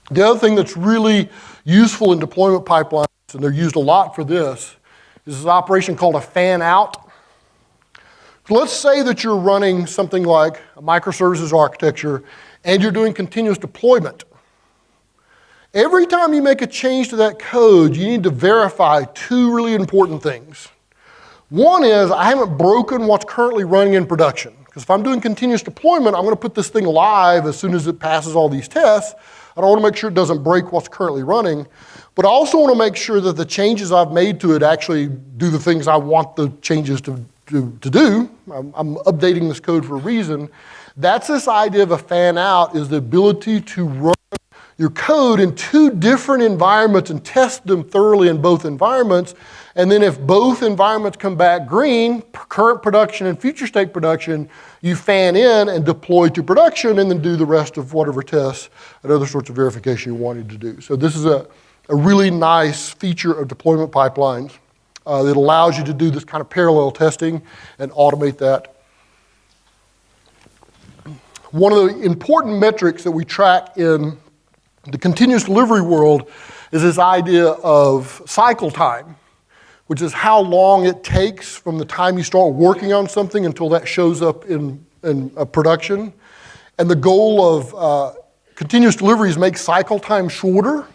The other thing that's really useful in deployment pipelines, and they're used a lot for this, is this operation called a fan out. So let's say that you're running something like a microservices architecture and you're doing continuous deployment. Every time you make a change to that code, you need to verify two really important things. One is I haven't broken what's currently running in production. Because if I'm doing continuous deployment, I'm going to put this thing live as soon as it passes all these tests. I don't want to make sure it doesn't break what's currently running. But I also want to make sure that the changes I've made to it actually do the things I want the changes to do. I'm updating this code for a reason. That's this idea of a fan out, is the ability to run your code in 2 different environments and test them thoroughly in both environments. And then if both environments come back green, current production and future state production, you fan in and deploy to production and then do the rest of whatever tests and other sorts of verification you wanted to do. So this is a really nice feature of deployment pipelines that allows you to do this kind of parallel testing and automate that. One of the important metrics that we track in the continuous delivery world is this idea of cycle time, which is how long it takes from the time you start working on something until that shows up in production. And the goal of continuous delivery is make cycle time shorter.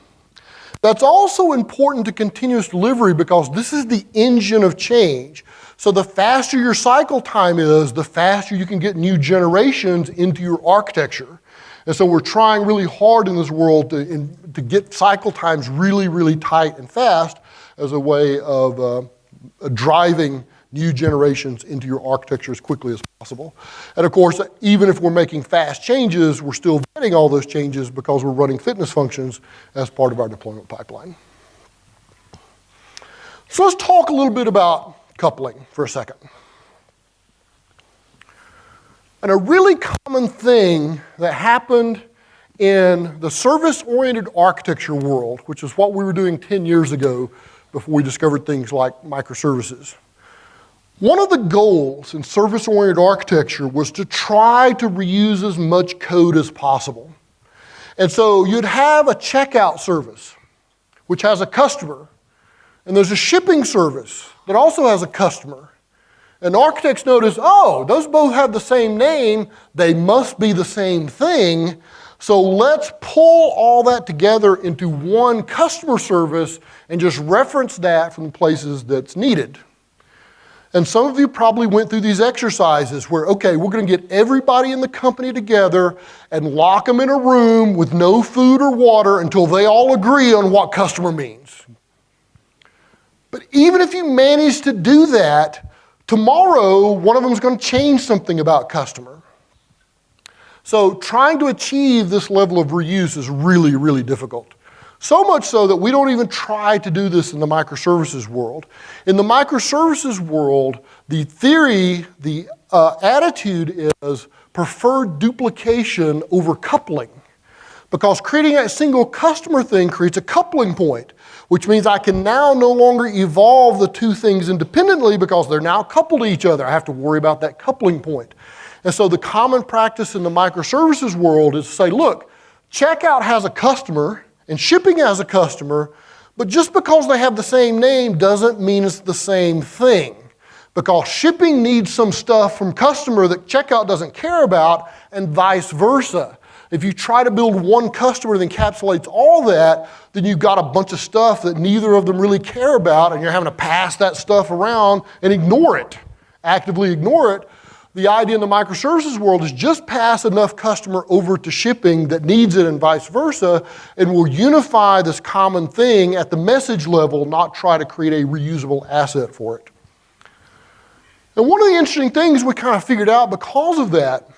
That's also important to continuous delivery because this is the engine of change. So the faster your cycle time is, the faster you can get new generations into your architecture. And so we're trying really hard in this world to get cycle times really, really tight and fast as a way of driving new generations into your architecture as quickly as possible. And of course, even if we're making fast changes, we're still getting all those changes because we're running fitness functions as part of our deployment pipeline. So let's talk a little bit about coupling for a second. And a really common thing that happened in the service-oriented architecture world, which is what we were doing 10 years ago before we discovered things like microservices. One of the goals in service-oriented architecture was to try to reuse as much code as possible. And so you'd have a checkout service, which has a customer, and there's a shipping service that also has a customer. And architects notice, oh, those both have the same name, they must be the same thing, so let's pull all that together into one customer service and just reference that from the places that's needed. And some of you probably went through these exercises where, okay, we're going to get everybody in the company together and lock them in a room with no food or water until they all agree on what customer means. But even if you manage to do that, tomorrow, one of them is going to change something about customer. So trying to achieve this level of reuse is really, really difficult. So much so that we don't even try to do this in the microservices world. In the microservices world, the theory, the attitude is preferred duplication over coupling. Because creating a single customer thing creates a coupling point, which means I can now no longer evolve the 2 things independently because they're now coupled to each other. I have to worry about that coupling point. And so the common practice in the microservices world is to say, look, checkout has a customer and shipping has a customer, but just because they have the same name doesn't mean it's the same thing. Because shipping needs some stuff from customer that checkout doesn't care about, and vice versa. If you try to build one customer that encapsulates all that, then you've got a bunch of stuff that neither of them really care about, and you're having to pass that stuff around and ignore it, actively ignore it. The idea in the microservices world is just pass enough customer over to shipping that needs it and vice versa, and we'll unify this common thing at the message level, not try to create a reusable asset for it. And one of the interesting things we kind of figured out because of that,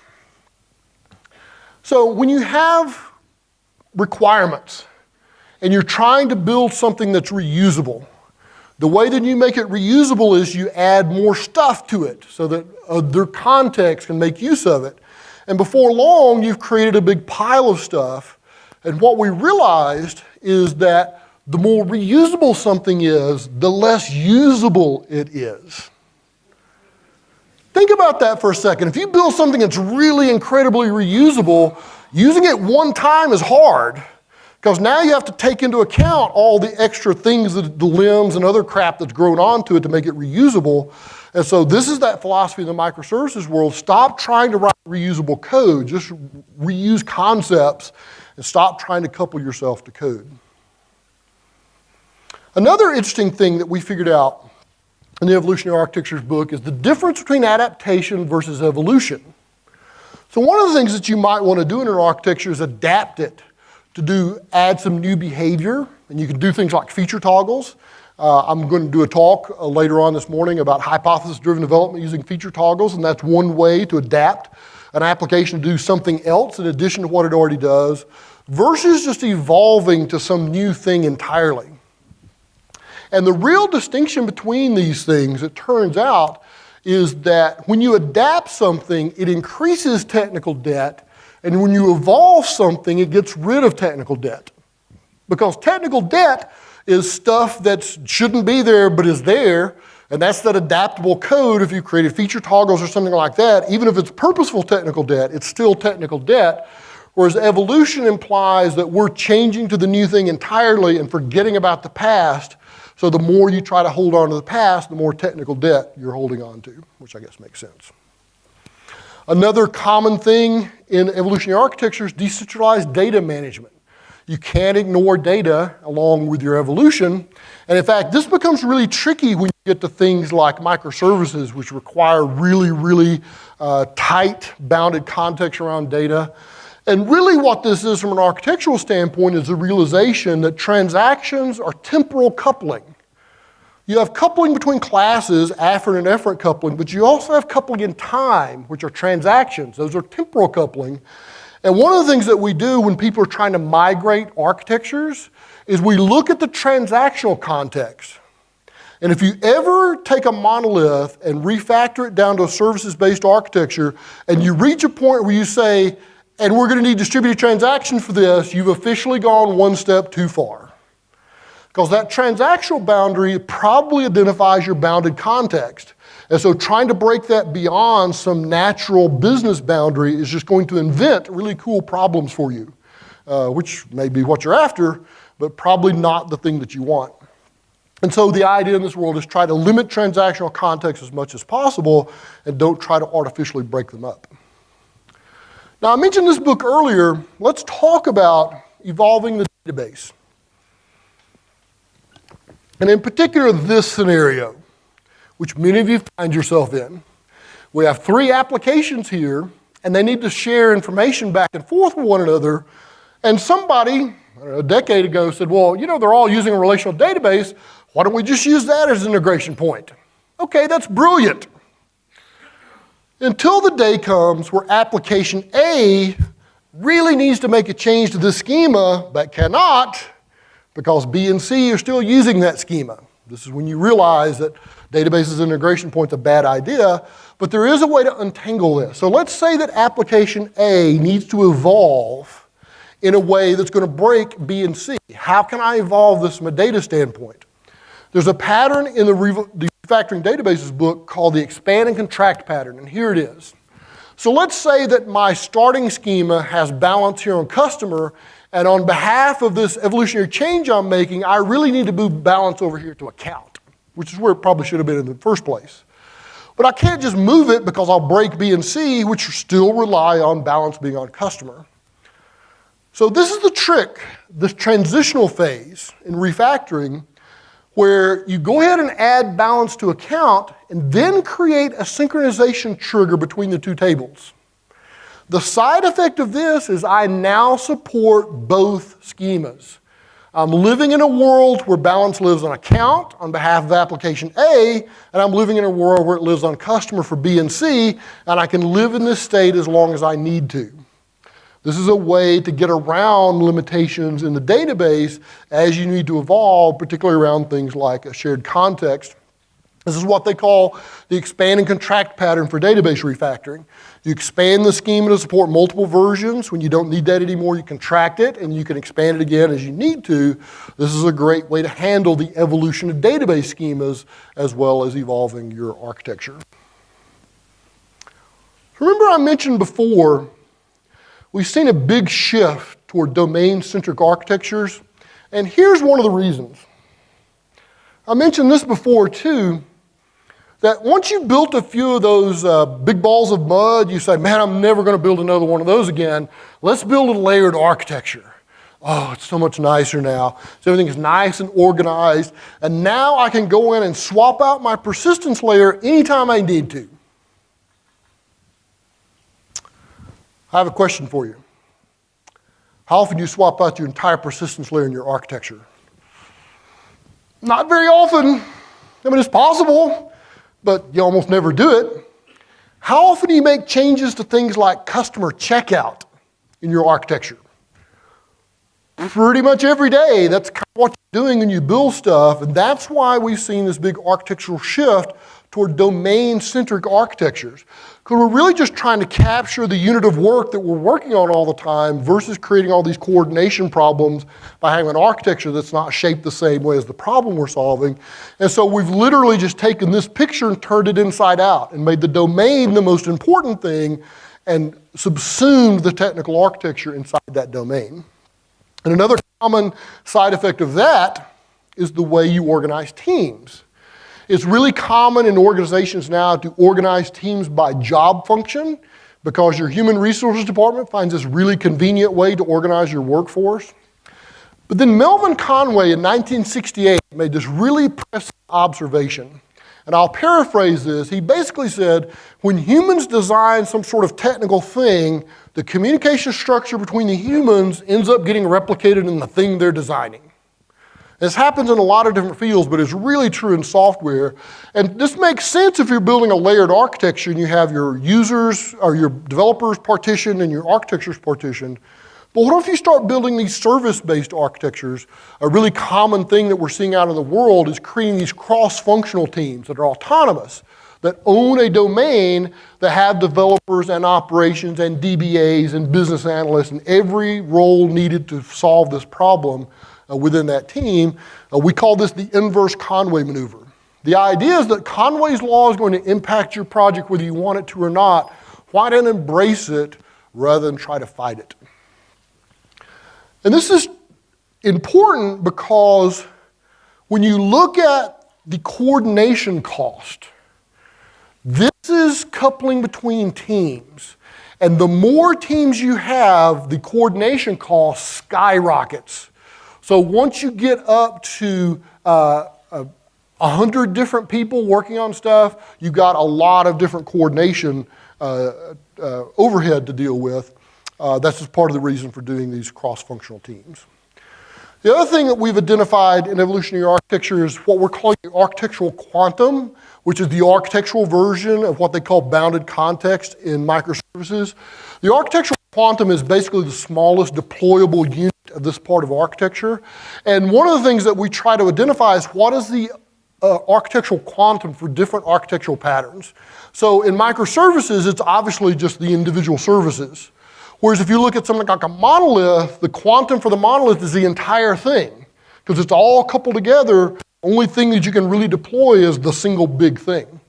so when you have requirements and you're trying to build something that's reusable, the way that you make it reusable is you add more stuff to it so that other contexts can make use of it. And before long, you've created a big pile of stuff. And what we realized is that the more reusable something is, the less usable it is. Think about that for a second. If you build something that's really incredibly reusable, using it one time is hard because now you have to take into account all the extra things, the limbs and other crap that's grown onto it to make it reusable. And so this is that philosophy in the microservices world. Stop trying to write reusable code. Just reuse concepts and stop trying to couple yourself to code. Another interesting thing that we figured out in the Evolutionary Architectures book is the difference between adaptation versus evolution. So one of the things that you might want to do in an architecture is adapt it to add some new behavior, and you can do things like feature toggles. I'm going to do a talk later on this morning about hypothesis-driven development using feature toggles, and that's one way to adapt an application to do something else in addition to what it already does. versus just evolving to some new thing entirely. And the real distinction between these things, it turns out, is that when you adapt something, it increases technical debt, and when you evolve something, it gets rid of technical debt. Because technical debt is stuff that shouldn't be there but is there, and that's that adaptable code. If you created feature toggles or something like that, even if it's purposeful technical debt, it's still technical debt. Whereas evolution implies that we're changing to the new thing entirely and forgetting about the past. So the more you try to hold on to the past, the more technical debt you're holding on to, which I guess makes sense. Another common thing in evolutionary architecture is decentralized data management. You can't ignore data along with your evolution. And in fact, this becomes really tricky when you get to things like microservices, which require really tight, bounded context around data. And really what this is from an architectural standpoint is the realization that transactions are temporal coupling. You have coupling between classes, afferent and efferent coupling, but you also have coupling in time, which are transactions. Those are temporal coupling. And one of the things that we do when people are trying to migrate architectures is we look at the transactional context. And if you ever take a monolith and refactor it down to a services-based architecture, and you reach a point where you say, and we're going to need distributed transactions for this, you've officially gone one step too far. Because that transactional boundary probably identifies your bounded context. And so trying to break that beyond some natural business boundary is just going to invent really cool problems for you, which may be what you're after, but probably not the thing that you want. And so the idea in this world is try to limit transactional context as much as possible and don't try to artificially break them up. Now, I mentioned this book earlier. Let's talk about evolving the database. And in particular, this scenario, which many of you find yourself in. We have 3 applications here, and they need to share information back and forth with one another. And somebody, a decade ago, said, well, you know, they're all using a relational database. Why don't we just use that as an integration point? Okay, that's brilliant. Until the day comes where application A really needs to make a change to this schema, but cannot, because B and C are still using that schema. This is when you realize that database as an integration point is a bad idea, but there is a way to untangle this. So let's say that application A needs to evolve in a way that's going to break B and C. How can I evolve this from a data standpoint? There's a pattern in the refactoring databases book called the expand and contract pattern, and here it is. So let's say that my starting schema has balance here on customer, and on behalf of this evolutionary change I'm making, I really need to move balance over here to account, which is where it probably should have been in the first place. But I can't just move it because I'll break B and C, which still rely on balance being on customer. So this is the trick, this transitional phase in refactoring, where you go ahead and add balance to account and then create a synchronization trigger between the 2 tables. The side effect of this is I now support both schemas. I'm living in a world where balance lives on account on behalf of application A, and I'm living in a world where it lives on customer for B and C, and I can live in this state as long as I need to. This is a way to get around limitations in the database as you need to evolve, particularly around things like a shared context. This is what they call the expand and contract pattern for database refactoring. You expand the schema to support multiple versions. When you don't need that anymore, you contract it, and you can expand it again as you need to. This is a great way to handle the evolution of database schemas as well as evolving your architecture. Remember I mentioned before, we've seen a big shift toward domain-centric architectures, and here's one of the reasons. I mentioned this before too, that once you built a few of those big balls of mud, you say, man, I'm never going to build another one of those again. Let's build a layered architecture. Oh, it's so much nicer now. So everything is nice and organized, and now I can go in and swap out my persistence layer anytime I need to. I have a question for you. How often do you swap out your entire persistence layer in your architecture? Not very often. I mean, it's possible, but you almost never do it. How often do you make changes to things like customer checkout in your architecture? pretty much every day. That's kind of what you're doing when you build stuff, and that's why we've seen this big architectural shift toward domain-centric architectures. Because we're really just trying to capture the unit of work that we're working on all the time versus creating all these coordination problems by having an architecture that's not shaped the same way as the problem we're solving. And so we've literally just taken this picture and turned it inside out and made the domain the most important thing and subsumed the technical architecture inside that domain. And another common side effect of that is the way you organize teams. It's really common in organizations now to organize teams by job function because your human resources department finds this really convenient way to organize your workforce. But then Melvin Conway in 1968 made this really pressing observation. And I'll paraphrase this. He basically said, when humans design some sort of technical thing, the communication structure between the humans ends up getting replicated in the thing they're designing. This happens in a lot of different fields, but it's really true in software. And this makes sense if you're building a layered architecture and you have your users or your developers partitioned and your architectures partitioned. But what if you start building these service-based architectures? A really common thing that we're seeing out in the world is creating these cross-functional teams that are autonomous, that own a domain, that have developers and operations and DBAs and business analysts and every role needed to solve this problem within that team. We call this the inverse Conway maneuver. The idea is that Conway's law is going to impact your project whether you want it to or not. Why not embrace it rather than try to fight it? And this is important because when you look at the coordination cost, this is coupling between teams. And the more teams you have, the coordination cost skyrockets. So once you get up to 100 different people working on stuff, you've got a lot of different coordination overhead to deal with. That's just part of the reason for doing these cross-functional teams. The other thing that we've identified in evolutionary architecture is what we're calling the architectural quantum, which is the architectural version of what they call bounded context in microservices. The architectural quantum is basically the smallest deployable unit of this part of architecture. And one of the things that we try to identify is what is the architectural quantum for different architectural patterns. So in microservices, it's obviously just the individual services. Whereas if you look at something like a monolith, the quantum for the monolith is the entire thing. Because it's all coupled together. The only thing that you can really deploy is the single big thing.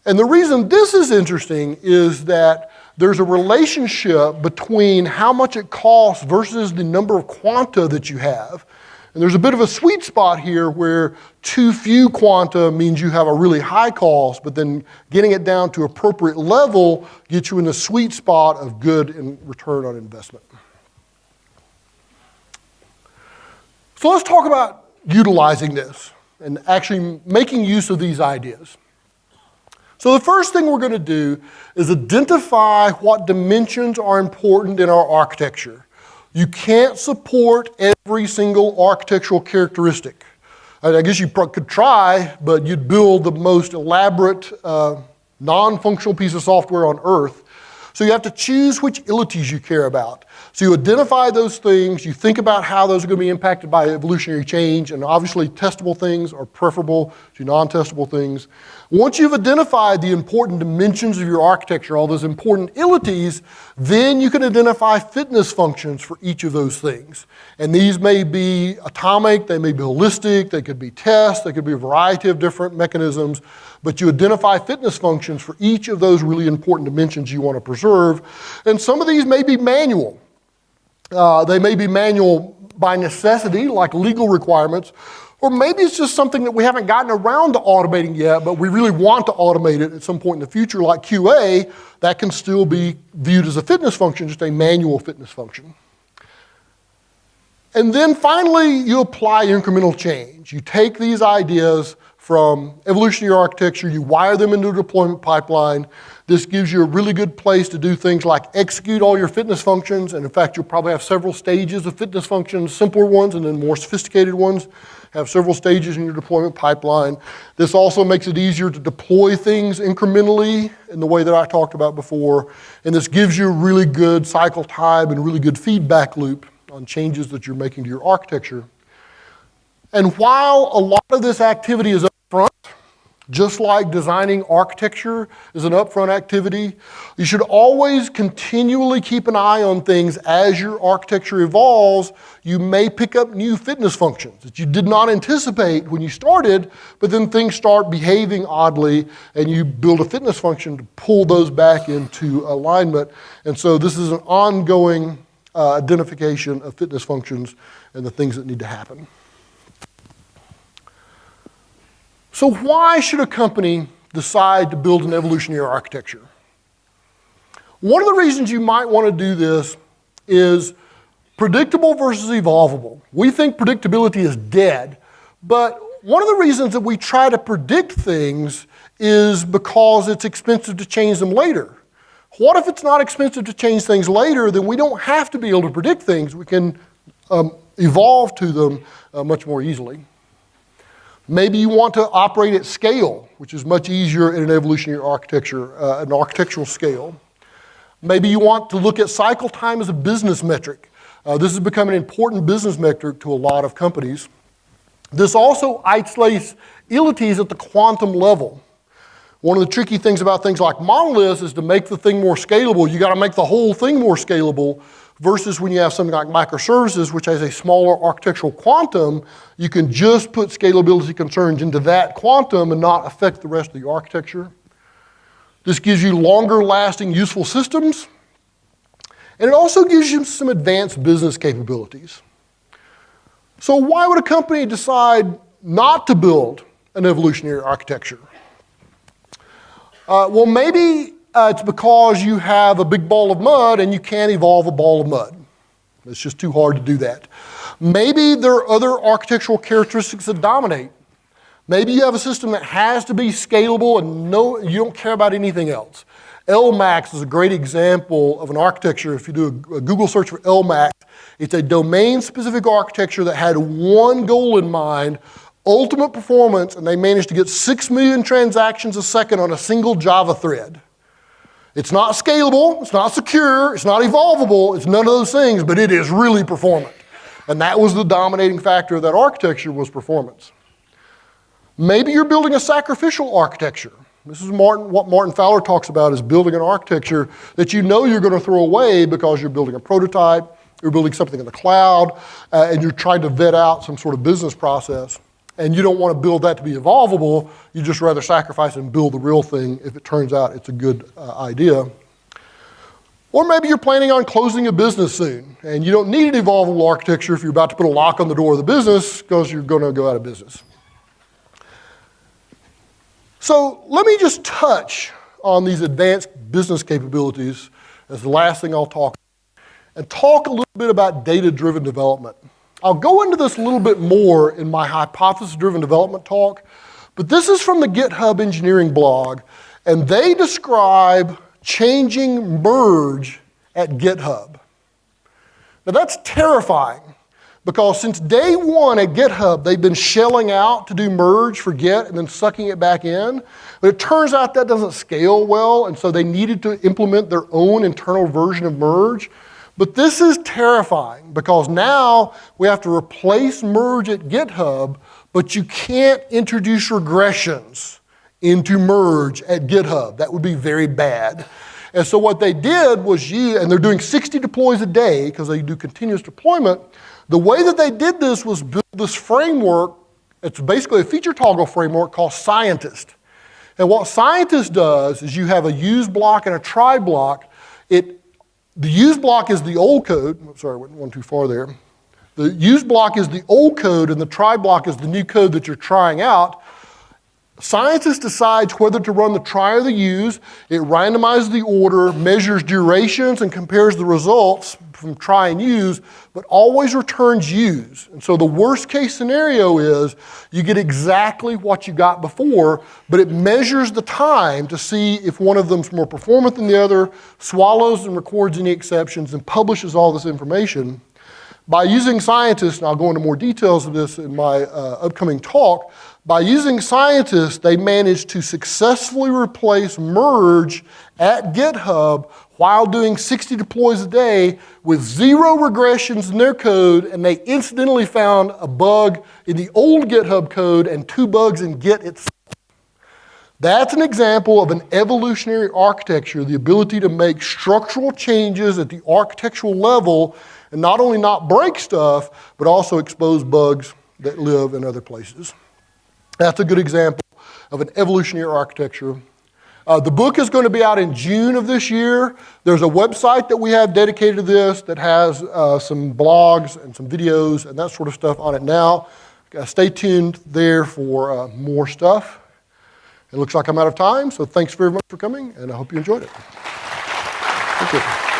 And the reason this is interesting is that there's a relationship between how much it costs versus the number of quanta that you have. And there's a bit of a sweet spot here where too few quanta means you have a really high cost, but then getting it down to appropriate level gets you in the sweet spot of good in return on investment. So let's talk about utilizing this and actually making use of these ideas. So the first thing we're going to do is identify what dimensions are important in our architecture. You can't support every single architectural characteristic. I guess you could try, but you'd build the most elaborate non-functional piece of software on earth. So you have to choose which entities you care about. So you identify those things, you think about how those are going to be impacted by evolutionary change, and obviously testable things are preferable to non-testable things. Once you've identified the important dimensions of your architecture, all those important entities, then you can identify fitness functions for each of those things. And these may be atomic, they may be holistic, they could be tests, they could be a variety of different mechanisms, but you identify fitness functions for each of those really important dimensions you want to preserve. And some of these may be manual. They may be manual by necessity, like legal requirements, or maybe it's just something that we haven't gotten around to automating yet, but we really want to automate it at some point in the future, like QA. That can still be viewed as a fitness function, just a manual fitness function. And then finally, you apply incremental change. You take these ideas from evolutionary architecture, you wire them into a deployment pipeline. This gives you a really good place to do things like execute all your fitness functions, and in fact, you'll probably have several stages of fitness functions, simpler ones and then more sophisticated ones. Have several stages in your deployment pipeline. This also makes it easier to deploy things incrementally in the way that I talked about before, and this gives you a really good cycle time and a really good feedback loop on changes that you're making to your architecture. And while a lot of this activity is upfront, just like designing architecture is an upfront activity, you should always continually keep an eye on things as your architecture evolves. You may pick up new fitness functions that you did not anticipate when you started, but then things start behaving oddly, and you build a fitness function to pull those back into alignment. And so this is an ongoing identification of fitness functions and the things that need to happen. So why should a company decide to build an evolutionary architecture? One of the reasons you might want to do this is predictable versus evolvable. We think predictability is dead, but one of the reasons that we try to predict things is because it's expensive to change them later. What if it's not expensive to change things later? Then we don't have to be able to predict things. We can evolve to them much more easily. Maybe you want to operate at scale, which is much easier in an evolutionary architecture, an architectural scale. Maybe you want to look at cycle time as a business metric. This has become an important business metric to a lot of companies. This also isolates entities at the quantum level. One of the tricky things about things like monoliths is to make the thing more scalable, you got to make the whole thing more scalable, versus when you have something like microservices, which has a smaller architectural quantum, you can just put scalability concerns into that quantum and not affect the rest of the architecture. This gives you longer lasting useful systems, and it also gives you some advanced business capabilities. So why would a company decide not to build an evolutionary architecture? Well, maybe it's because you have a big ball of mud and you can't evolve a ball of mud. It's just too hard to do that. Maybe there are other architectural characteristics that dominate. Maybe you have a system that has to be scalable and you don't care about anything else. LMAX is a great example of an architecture. If you do a Google search for LMAX, it's a domain-specific architecture that had one goal in mind, ultimate performance, and they managed to get 6 million transactions a second on a single Java thread. It's not scalable, it's not secure, it's not evolvable, it's none of those things, but it is really performant. And that was the dominating factor of that architecture, was performance. Maybe you're building a sacrificial architecture. This is what Martin Fowler talks about, is building an architecture that you know you're going to throw away because you're building a prototype, you're building something in the cloud, and you're trying to vet out some sort of business process. And you don't want to build that to be evolvable, you just rather sacrifice and build the real thing if it turns out it's a good idea. Or maybe you're planning on closing a business soon, and you don't need an evolvable architecture if you're about to put a lock on the door of the business because you're going to go out of business. So let me just touch on these advanced business capabilities as the last thing I'll talk about, and talk a little bit about data-driven development. I'll go into this a little bit more in my hypothesis-driven development talk, but this is from the GitHub engineering blog, and they describe changing merge at GitHub. Now that's terrifying, because since day one at GitHub, they've been shelling out to do merge for Git and then sucking it back in, but it turns out that doesn't scale well, and so they needed to implement their own internal version of merge. But this is terrifying, because now we have to replace merge at GitHub, but you can't introduce regressions into merge at GitHub. That would be very bad. And so what they did was and they're doing 60 deploys a day because they do continuous deployment. The way that they did this was build this framework. It's basically a feature toggle framework called Scientist. And what Scientist does is you have a use block and a try block. The use block is the old code. Sorry, I went one too far there. The use block is the old code, and the try block is the new code that you're trying out. Scientist decides whether to run the try or the use. It randomizes the order, measures durations, and compares the results from try and use, but always returns use. And so the worst case scenario is you get exactly what you got before, but it measures the time to see if one of them's more performant than the other, swallows and records any exceptions, and publishes all this information. By using Scientist, and I'll go into more details of this in my upcoming talk, by using Scientist, they managed to successfully replace merge at GitHub while doing 60 deploys a day with 0 regressions in their code, and they incidentally found a bug in the old GitHub code and 2 bugs in Git itself. That's an example of an evolutionary architecture, the ability to make structural changes at the architectural level and not only not break stuff, but also expose bugs that live in other places. That's a good example of an evolutionary architecture. The book is going to be out in June of this year. There's a website that we have dedicated to this that has some blogs and some videos and that sort of stuff on it now. Stay tuned there for more stuff. It looks like I'm out of time, so thanks very much for coming, and I hope you enjoyed it. Thank you.